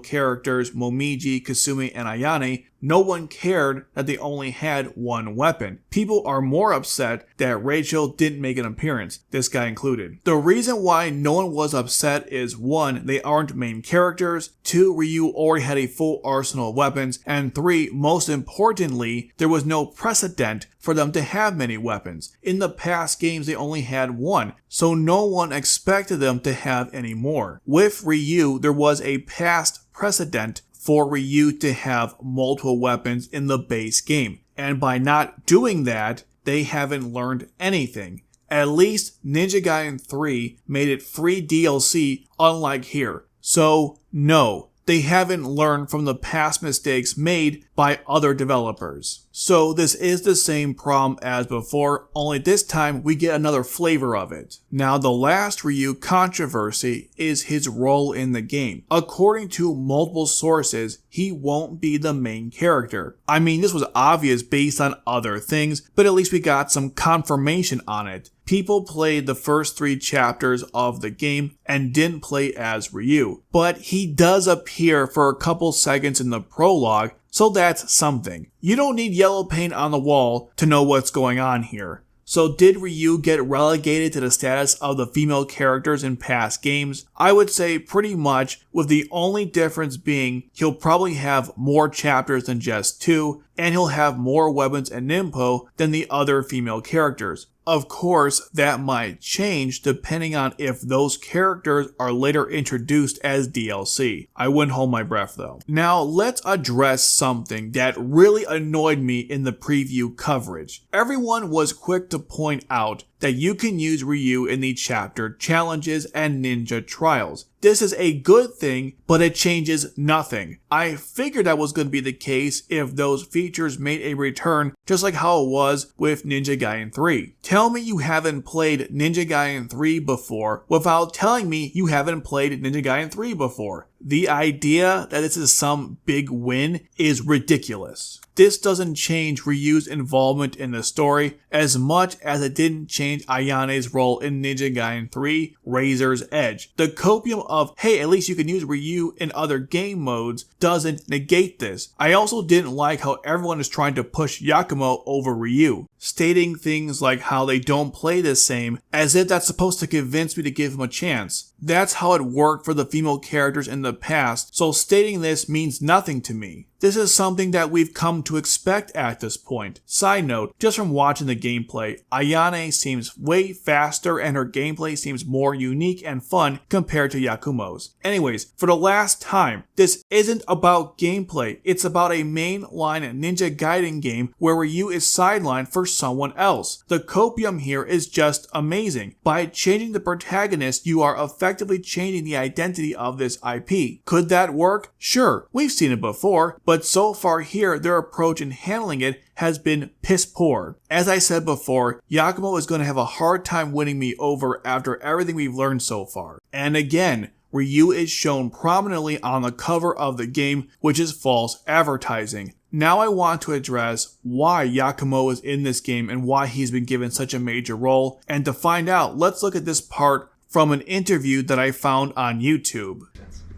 characters Momiji, Kasumi, and Ayane, no one cared that they only had one weapon. People are more upset that Rachel didn't make an appearance, this guy included. The reason why no one was upset is 1, they aren't main characters, 2, Ryu already had a full arsenal of weapons, and 3, most importantly, there was no precedent for them to have many weapons. In the past games they only had one, so no one expected them to have any more. With Ryu, there was a past precedent for Ryu to have multiple weapons in the base game, and by not doing that, they haven't learned anything. At least Ninja Gaiden 3 made it free DLC, unlike here. So no, they haven't learned from the past mistakes made by other developers. So this is the same problem as before, only this time we get another flavor of it. Now the last Ryu controversy is his role in the game. According to multiple sources, he won't be the main character. I mean, this was obvious based on other things, but at least we got some confirmation on it. People played the first 3 chapters of the game and didn't play as Ryu, but he does appear for a couple seconds in the prologue, so that's something. You don't need yellow paint on the wall to know what's going on here. So did Ryu get relegated to the status of the female characters in past games? I would say pretty much, with the only difference being he'll probably have more chapters than just 2, and he'll have more weapons and ninpo than the other female characters. Of course, that might change depending on if those characters are later introduced as DLC. I wouldn't hold my breath though. Now let's address something that really annoyed me in the preview coverage. Everyone was quick to point out that you can use Ryu in the chapter challenges and ninja trials. This is a good thing, but it changes nothing. I figured that was going to be the case if those features made a return, just like how it was with Ninja Gaiden 3. Tell me you haven't played Ninja Gaiden 3 before without telling me you haven't played Ninja Gaiden 3 before. The idea that this is some big win is ridiculous. This doesn't change Ryu's involvement in the story as much as it didn't change Ayane's role in Ninja Gaiden 3 Razor's Edge. The copium of, hey, at least you can use Ryu in other game modes doesn't negate this. I also didn't like how everyone is trying to push Yakumo over Ryu, stating things like how they don't play the same, as if that's supposed to convince me to give him a chance. That's how it worked for the female characters in the past, so stating this means nothing to me. This is something that we've come to expect at this point. Side note, just from watching the gameplay, Ayane seems way faster and her gameplay seems more unique and fun compared to Yakumo's. Anyways, for the last time, this isn't about gameplay, it's about a mainline Ninja Gaiden game where Ryu is sidelined for someone else. The copium here is just amazing. By changing the protagonist, you are effectively changing the identity of this IP. Could that work? Sure, we've seen it before, but so far here, their approach in handling it has been piss poor. As I said before, Yakumo is going to have a hard time winning me over after everything we've learned so far. And again, Ryu is shown prominently on the cover of the game, which is false advertising. Now I want to address why Yakumo is in this game and why he's been given such a major role. And to find out, let's look at this part from an interview that I found on YouTube.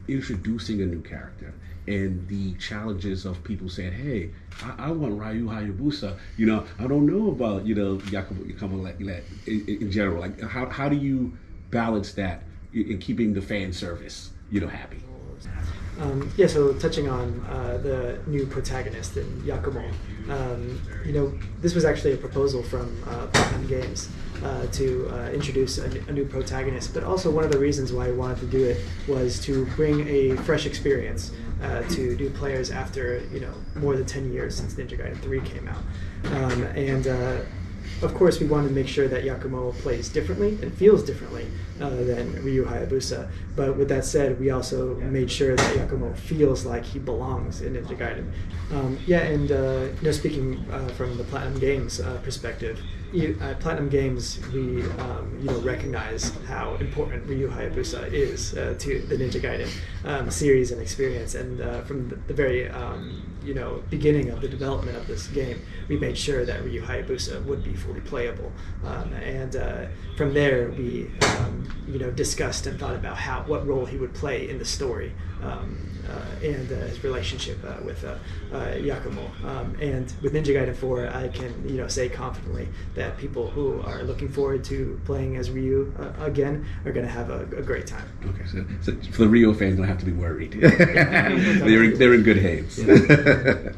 Introducing a new character and the challenges of people saying, hey, I want Ryu Hayabusa. I don't know about, Yakumo in general. Like, how do you balance that in keeping the fan service, happy? So touching on the new protagonist in Yakumo, this was actually a proposal from Platinum Games to introduce a new protagonist, but also one of the reasons why I wanted to do it was to bring a fresh experience to new players after more than 10 years since Ninja Gaiden 3 came out. Of course, we wanted to make sure that Yakumo plays differently and feels differently than Ryu Hayabusa. But with that said, we also made sure that Yakumo feels like he belongs in Ninja Gaiden. Speaking from the Platinum Games perspective, at Platinum Games, we recognize how important Ryu Hayabusa is to the Ninja Gaiden series and experience. And from the very beginning of the development of this game, we made sure that Ryu Hayabusa would be fully playable. From there, we discussed and thought about what role he would play in the story. And his relationship with Yakumo. And with Ninja Gaiden 4, I can say confidently that people who are looking forward to playing as Ryu again are going to have a great time. Okay, so for the Ryu fans, don't have to be worried. they're in good hands. Yeah.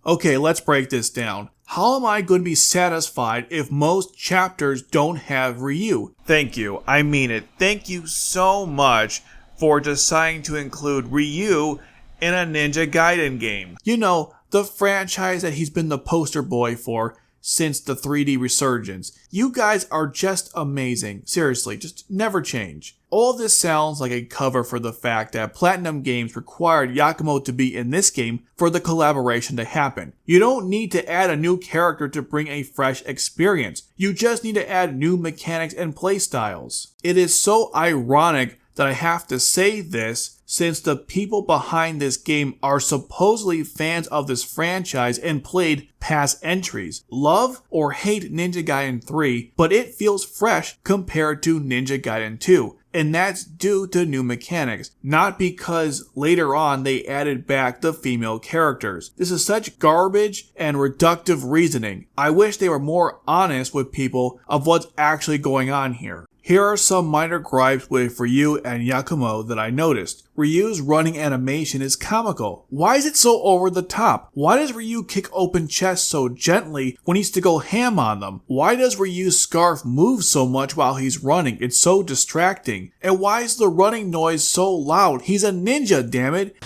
Okay, let's break this down. How am I going to be satisfied if most chapters don't have Ryu? Thank you. I mean it. Thank you so much for deciding to include Ryu in a Ninja Gaiden game. The franchise that he's been the poster boy for since the 3D resurgence. You guys are just amazing. Seriously, just never change. All of this sounds like a cover for the fact that Platinum Games required Yakumo to be in this game for the collaboration to happen. You don't need to add a new character to bring a fresh experience. You just need to add new mechanics and playstyles. It is so ironic that I have to say this, since the people behind this game are supposedly fans of this franchise and played past entries. Love or hate Ninja Gaiden 3, but it feels fresh compared to Ninja Gaiden 2. And that's due to new mechanics, not because later on they added back the female characters. This is such garbage and reductive reasoning. I wish they were more honest with people of what's actually going on here. Here are some minor gripes with Ryu and Yakumo that I noticed. Ryu's running animation is comical. Why is it so over the top? Why does Ryu kick open chests so gently when he's to go ham on them? Why does Ryu's scarf move so much while he's running? It's so distracting. And why is the running noise so loud? He's a ninja, damn it!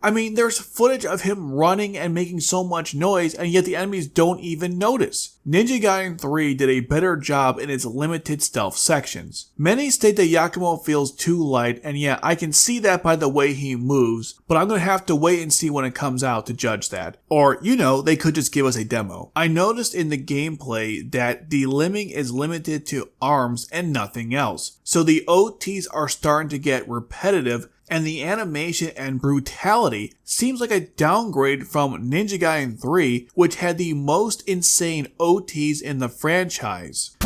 I mean, there's footage of him running and making so much noise, and yet the enemies don't even notice. Ninja Gaiden 3 did a better job in its limited stealth sections. Many state that Yakumo feels too light, and yeah, I can see that by the way he moves, but I'm gonna have to wait and see when it comes out to judge that. Or, they could just give us a demo. I noticed in the gameplay that the limbing is limited to arms and nothing else. So the OTs are starting to get repetitive, and the animation and brutality seems like a downgrade from Ninja Gaiden 3, which had the most insane OTs in the franchise.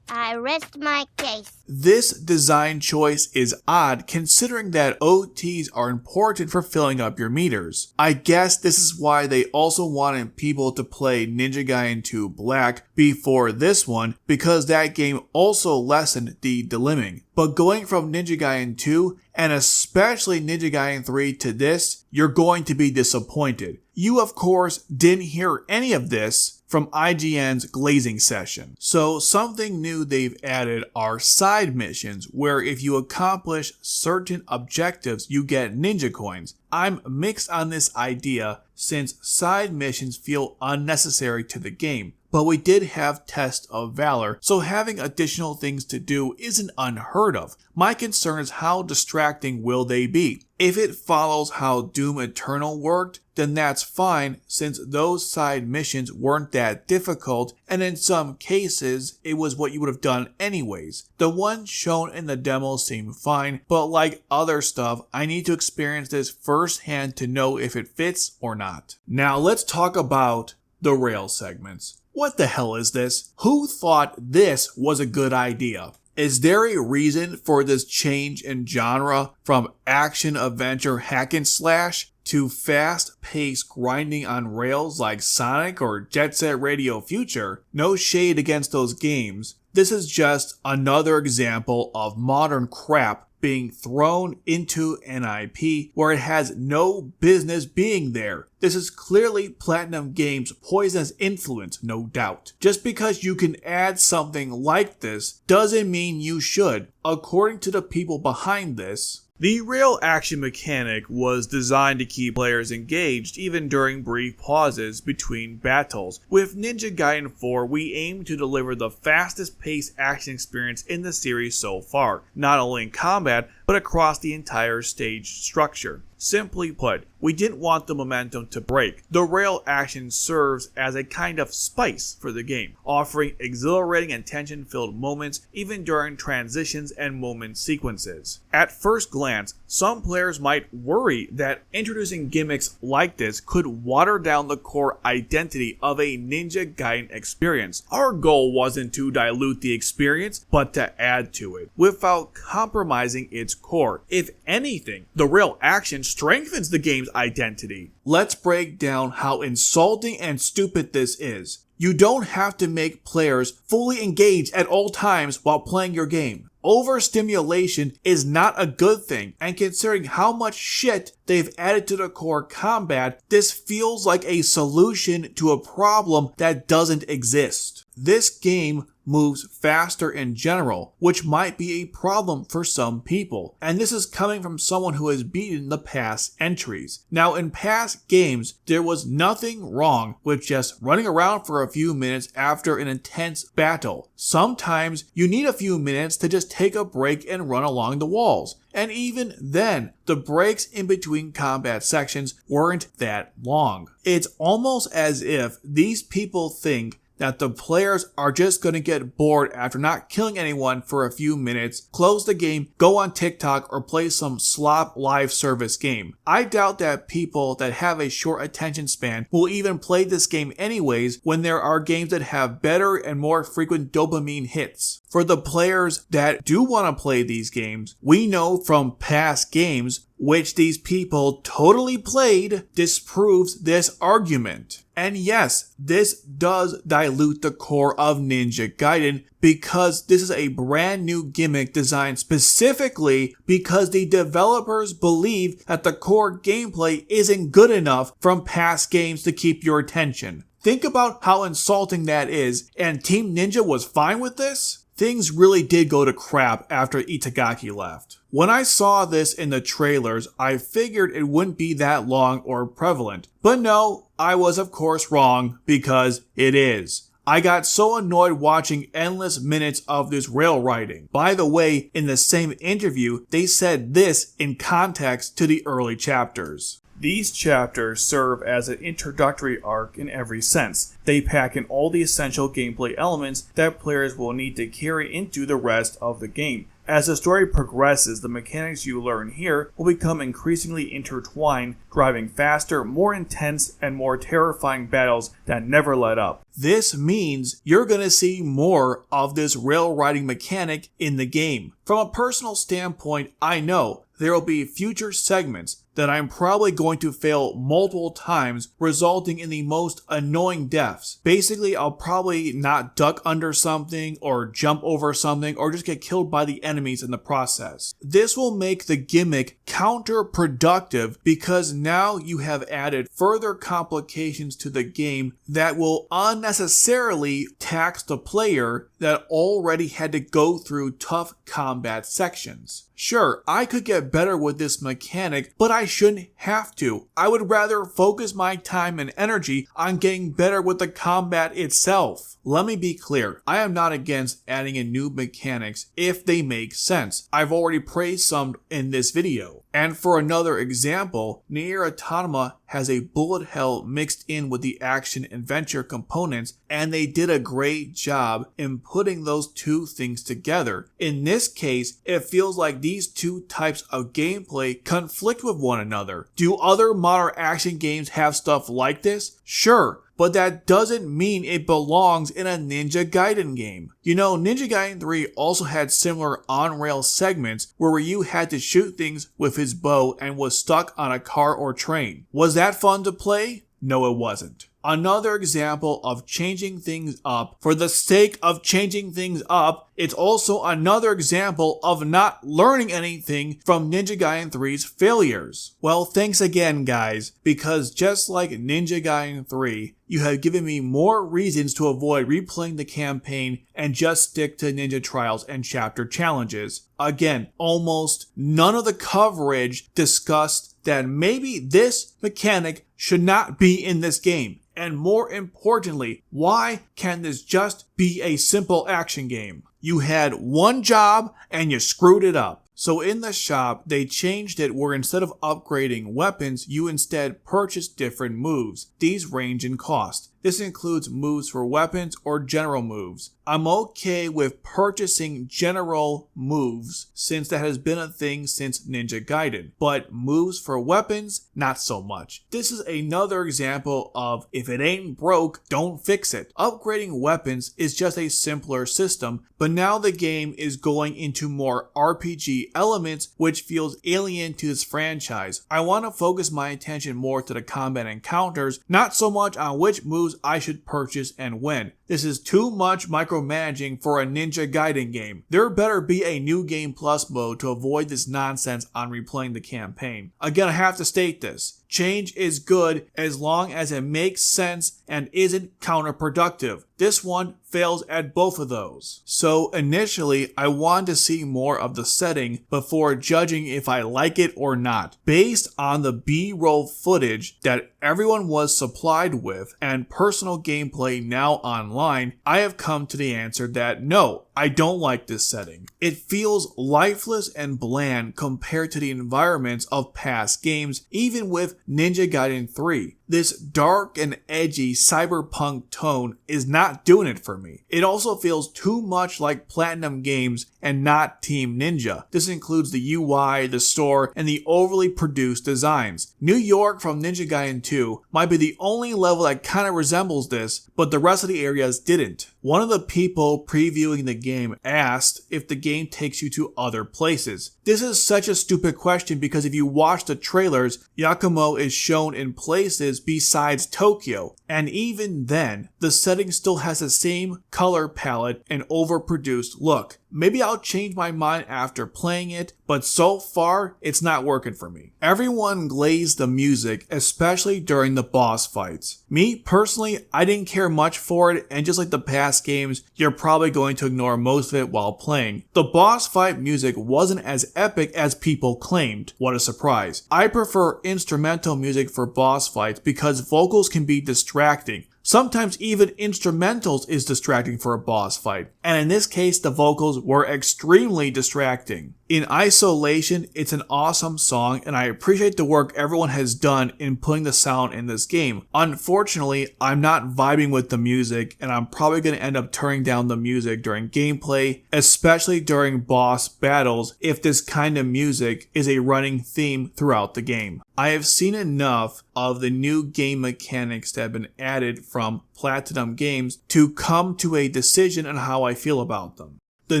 I rest my case. This design choice is odd considering that OTs are important for filling up your meters. I guess this is why they also wanted people to play Ninja Gaiden 2 Black before this one, because that game also lessened the delimbing. But going from Ninja Gaiden 2 and especially Ninja Gaiden 3 to this, you're going to be disappointed. You of course didn't hear any of this from IGN's glazing session. So something new they've added are side missions, where if you accomplish certain objectives you get ninja coins. I'm mixed on this idea since side missions feel unnecessary to the game, but we did have Test of Valor, so having additional things to do isn't unheard of. My concern is how distracting will they be? If it follows how Doom Eternal worked, then that's fine since those side missions weren't that difficult and in some cases it was what you would have done anyways. The ones shown in the demo seem fine, but like other stuff, I need to experience this firsthand to know if it fits or not. Now let's talk about the rail segments. What the hell is this? Who thought this was a good idea? Is there a reason for this change in genre from action-adventure hack-and-slash to fast-paced grinding on rails like Sonic or Jet Set Radio Future? No shade against those games. This is just another example of modern crap being thrown into an IP where it has no business being there. This is clearly Platinum Games' poisonous influence, no doubt. Just because you can add something like this doesn't mean you should. According to the people behind this, the rail action mechanic was designed to keep players engaged even during brief pauses between battles. With Ninja Gaiden 4, we aim to deliver the fastest paced action experience in the series so far, not only in combat, but across the entire stage structure. Simply put, we didn't want the momentum to break. The rail action serves as a kind of spice for the game, offering exhilarating and tension-filled moments even during transitions and moment sequences. At first glance, some players might worry that introducing gimmicks like this could water down the core identity of a Ninja Gaiden experience. Our goal wasn't to dilute the experience, but to add to it, without compromising its core. If anything, the rail action strengthens the game's identity. Let's break down how insulting and stupid this is. You don't have to make players fully engaged at all times while playing your game. Overstimulation is not a good thing, and considering how much shit they've added to the core combat, this feels like a solution to a problem that doesn't exist. This game moves faster in general, which might be a problem for some people, and this is coming from someone who has beaten the past entries. Now, in past games, there was nothing wrong with just running around for a few minutes after an intense battle. Sometimes you need a few minutes to just take a break and run along the walls. And even then, the breaks in between combat sections weren't that long. It's almost as if these people think that the players are just going to get bored after not killing anyone for a few minutes, close the game, go on TikTok, or play some slop live service game. I doubt that people that have a short attention span will even play this game anyways when there are games that have better and more frequent dopamine hits. For the players that do want to play these games, we know from past games which these people totally played disproves this argument. And yes, this does dilute the core of Ninja Gaiden because this is a brand new gimmick designed specifically because the developers believe that the core gameplay isn't good enough from past games to keep your attention. Think about how insulting that is, and Team Ninja was fine with this? Things really did go to crap after Itagaki left. When I saw this in the trailers, I figured it wouldn't be that long or prevalent. But no, I was of course wrong, because it is. I got so annoyed watching endless minutes of this rail riding. By the way, in the same interview, they said this in context to the early chapters. These chapters serve as an introductory arc in every sense. They pack in all the essential gameplay elements that players will need to carry into the rest of the game. As the story progresses, the mechanics you learn here will become increasingly intertwined, driving faster, more intense, and more terrifying battles that never let up. This means you're going to see more of this rail riding mechanic in the game. From a personal standpoint, I know there will be future segments that I'm probably going to fail multiple times, resulting in the most annoying deaths. Basically, I'll probably not duck under something or jump over something or just get killed by the enemies in the process. This will make the gimmick counterproductive because now you have added further complications to the game that will unnecessarily tax the player that already had to go through tough combat sections. Sure, I could get better with this mechanic, but I shouldn't have to. I would rather focus my time and energy on getting better with the combat itself. Let me be clear, I am not against adding in new mechanics if they make sense. I've already praised some in this video. And for another example, Nier Automata has a bullet hell mixed in with the action adventure components, and they did a great job in putting those two things together. In this case, it feels like these two types of gameplay conflict with one another. Do other modern action games have stuff like this? Sure. But that doesn't mean it belongs in a Ninja Gaiden game. You know, Ninja Gaiden 3 also had similar on-rail segments where Ryu had to shoot things with his bow and was stuck on a car or train. Was that fun to play? No, it wasn't. Another example of changing things up for the sake of changing things up, it's also another example of not learning anything from Ninja Gaiden 3's failures. Well, thanks again, guys, because just like Ninja Gaiden 3, you have given me more reasons to avoid replaying the campaign and just stick to Ninja Trials and chapter challenges. Again, almost none of the coverage discussed that maybe this mechanic should not be in this game. And more importantly, why can this just be a simple action game? You had one job and you screwed it up. So in the shop, they changed it where instead of upgrading weapons, you instead purchase different moves. These range in cost. This includes moves for weapons or general moves. I'm okay with purchasing general moves since that has been a thing since Ninja Gaiden, but moves for weapons, not so much. This is another example of if it ain't broke, don't fix it. Upgrading weapons is just a simpler system, but now the game is going into more RPG elements which feels alien to this franchise. I want to focus my attention more to the combat encounters, not so much on which moves I should purchase and when. This is too much micromanaging for a Ninja Gaiden game. There better be a New Game Plus mode to avoid this nonsense on replaying the campaign. Again, I have to state this. Change is good as long as it makes sense and isn't counterproductive. This one fails at both of those. So initially, I wanted to see more of the setting before judging if I like it or not. Based on the B-roll footage that everyone was supplied with and personal gameplay now online, I have come to the answer that no, I don't like this setting. It feels lifeless and bland compared to the environments of past games, even with Ninja Gaiden 3. This dark and edgy cyberpunk tone is not doing it for me. It also feels too much like Platinum Games and not Team Ninja. This includes the UI, the store, and the overly produced designs. New York from Ninja Gaiden 2 might be the only level that kind of resembles this, but the rest of the areas didn't. One of the people previewing the game asked if the game takes you to other places. This is such a stupid question because if you watch the trailers, Yakumo is shown in places besides Tokyo, and even then, the setting still has the same color palette and overproduced look. Maybe I'll change my mind after playing it, but so far, it's not working for me. Everyone glazed the music, especially during the boss fights. Me, personally, I didn't care much for it, and just like the past games, you're probably going to ignore most of it while playing. The boss fight music wasn't as epic as people claimed. What a surprise. I prefer instrumental music for boss fights because vocals can be distracting. Sometimes even instrumentals is distracting for a boss fight, and in this case the vocals were extremely distracting. In isolation, it's an awesome song, and I appreciate the work everyone has done in putting the sound in this game. Unfortunately, I'm not vibing with the music, and I'm probably going to end up turning down the music during gameplay, especially during boss battles, if this kind of music is a running theme throughout the game. I have seen enough of the new game mechanics that have been added from Platinum Games to come to a decision on how I feel about them. The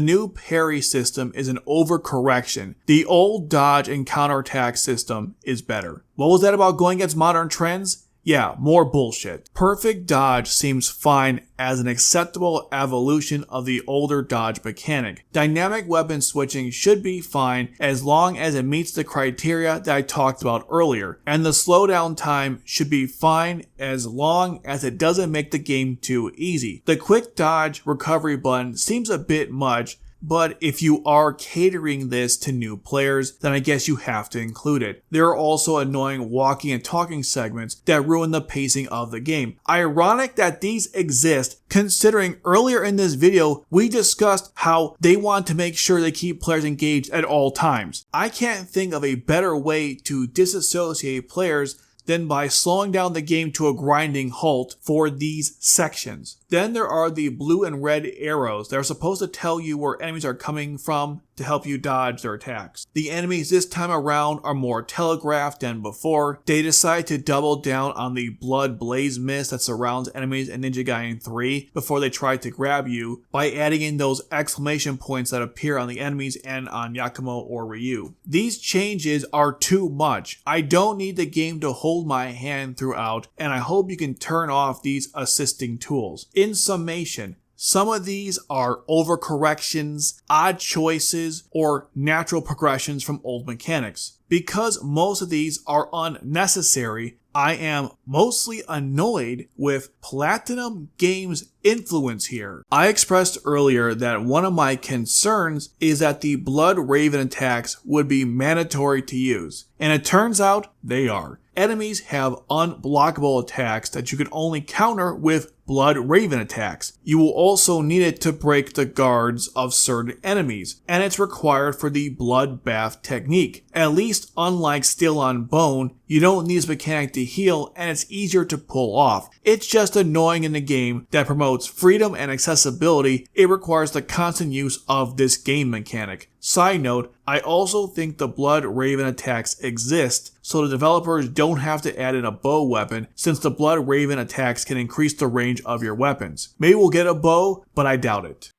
new parry system is an overcorrection. The old dodge and counterattack system is better. What was that about going against modern trends? Yeah, more bullshit. Perfect dodge seems fine as an acceptable evolution of the older dodge mechanic. Dynamic weapon switching should be fine as long as it meets the criteria that I talked about earlier, and the slowdown time should be fine as long as it doesn't make the game too easy. The quick dodge recovery button seems a bit much, but if you are catering this to new players, then I guess you have to include it. There are also annoying walking and talking segments that ruin the pacing of the game. Ironic that these exist, considering earlier in this video we discussed how they want to make sure they keep players engaged at all times. I can't think of a better way to disassociate players than by slowing down the game to a grinding halt for these sections. Then there are the blue and red arrows that are supposed to tell you where enemies are coming from to help you dodge their attacks. The enemies this time around are more telegraphed than before. They decide to double down on the blood blaze mist that surrounds enemies in Ninja Gaiden 3 before they try to grab you by adding in those exclamation points that appear on the enemies and on Yakumo or Ryu. These changes are too much. I don't need the game to hold my hand throughout, and I hope you can turn off these assisting tools. In summation, some of these are overcorrections, odd choices, or natural progressions from old mechanics. Because most of these are unnecessary, I am mostly annoyed with Platinum Games' influence here. I expressed earlier that one of my concerns is that the Blood Raven attacks would be mandatory to use, and it turns out they are. Enemies have unblockable attacks that you can only counter with Blood Raven attacks. You will also need it to break the guards of certain enemies, and it's required for the Bloodbath technique. At least unlike Steel on Bone, you don't need this mechanic to heal, and it's easier to pull off. It's just annoying in a game that promotes freedom and accessibility. It requires the constant use of this game mechanic. Side note, I also think the Blood Raven attacks exist so the developers don't have to add in a bow weapon, since the Blood Raven attacks can increase the range of your weapons. Maybe we'll get a bow, but I doubt it.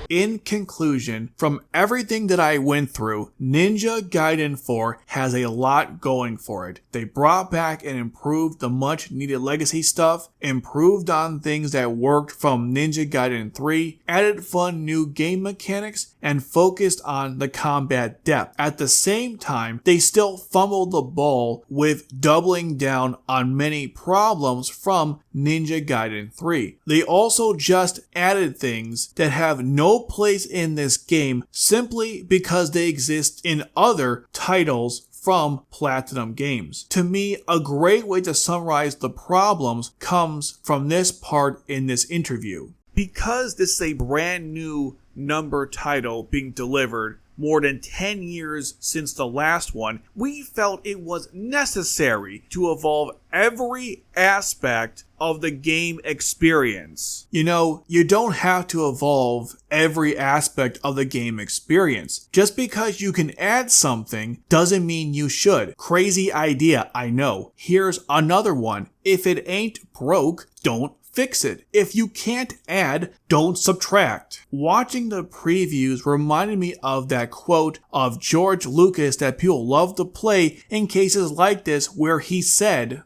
In conclusion, from everything that I went through, Ninja Gaiden 4 has a lot going for it. They brought back and improved the much needed legacy stuff, improved on things that worked from Ninja Gaiden 3, added fun new game mechanics, and focused on the combat depth. At the same time, they still fumbled the ball with doubling down on many problems from Ninja Gaiden 3. They also just added things that have no place in this game simply because they exist in other titles from Platinum Games. To me, a great way to summarize the problems comes from this part in this interview. Because this is a brand new number title being delivered more than 10 years since the last one, we felt it was necessary to evolve every aspect of the game experience. You know, you don't have to evolve every aspect of the game experience. Just because you can add something doesn't mean you should. Crazy idea, I know. Here's another one. If it ain't broke, don't fix it. If you can't add, don't subtract. Watching the previews reminded me of that quote of George Lucas that people love to play in cases like this, where he said,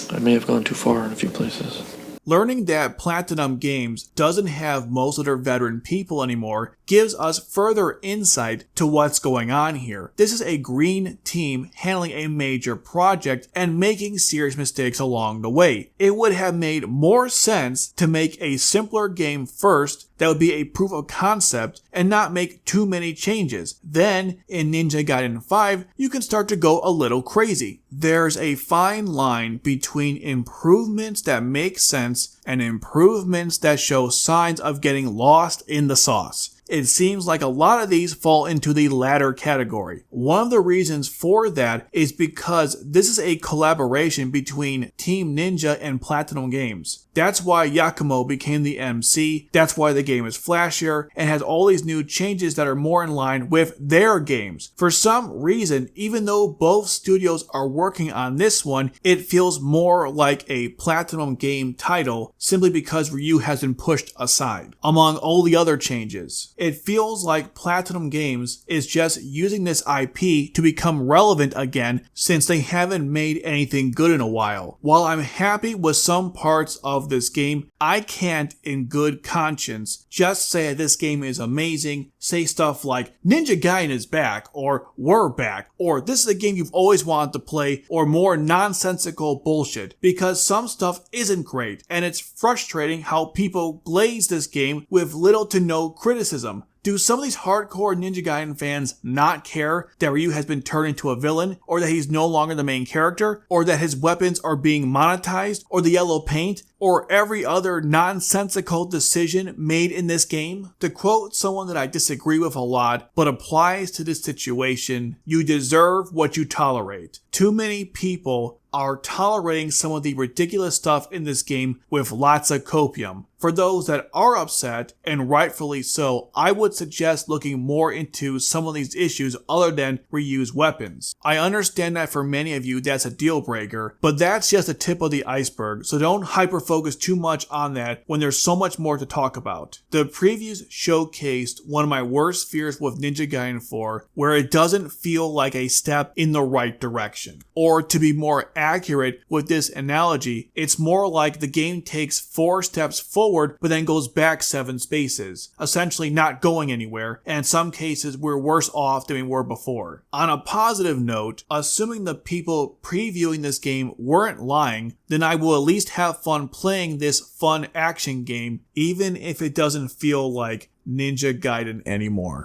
"I may have gone too far in a few places." Learning that Platinum Games doesn't have most of their veteran people anymore gives us further insight to what's going on here. This is a green team handling a major project and making serious mistakes along the way. It would have made more sense to make a simpler game first that would be a proof of concept and not make too many changes. Then, in Ninja Gaiden 5, you can start to go a little crazy. There's a fine line between improvements that make sense and improvements that show signs of getting lost in the sauce. It seems like a lot of these fall into the latter category. One of the reasons for that is because this is a collaboration between Team Ninja and Platinum Games. That's why Yakumo became the MC, that's why the game is flashier, and has all these new changes that are more in line with their games. For some reason, even though both studios are working on this one, it feels more like a Platinum game title simply because Ryu has been pushed aside, among all the other changes. it feels like Platinum Games is just using this IP to become relevant again since they haven't made anything good in a while. While I'm happy with some parts of this game, I can't in good conscience just say that this game is amazing, say stuff like Ninja Gaiden is back, or we're back, or this is a game you've always wanted to play, or more nonsensical bullshit, because some stuff isn't great, and it's frustrating how people glaze this game with little to no criticism. Do some of these hardcore Ninja Gaiden fans not care that Ryu has been turned into a villain, or that he's no longer the main character, or that his weapons are being monetized, or the yellow paint, or every other nonsensical decision made in this game? To quote someone that I disagree with a lot, but applies to this situation, you deserve what you tolerate. Too many people are tolerating some of the ridiculous stuff in this game with lots of copium. For those that are upset, and rightfully so, I would suggest looking more into some of these issues other than Ryu's weapons. I understand that for many of you that's a deal breaker, but that's just the tip of the iceberg, so don't hyper-focus too much on that when there's so much more to talk about. The previews showcased one of my worst fears with Ninja Gaiden 4, where it doesn't feel like a step in the right direction. Or to be more accurate with this analogy, it's more like the game takes 4 steps forward but then goes back 7 spaces, essentially not going anywhere, and in some cases we're worse off than we were before. On a positive note, assuming the people previewing this game weren't lying, then I will at least have fun playing this fun action game, even if it doesn't feel like Ninja Gaiden anymore.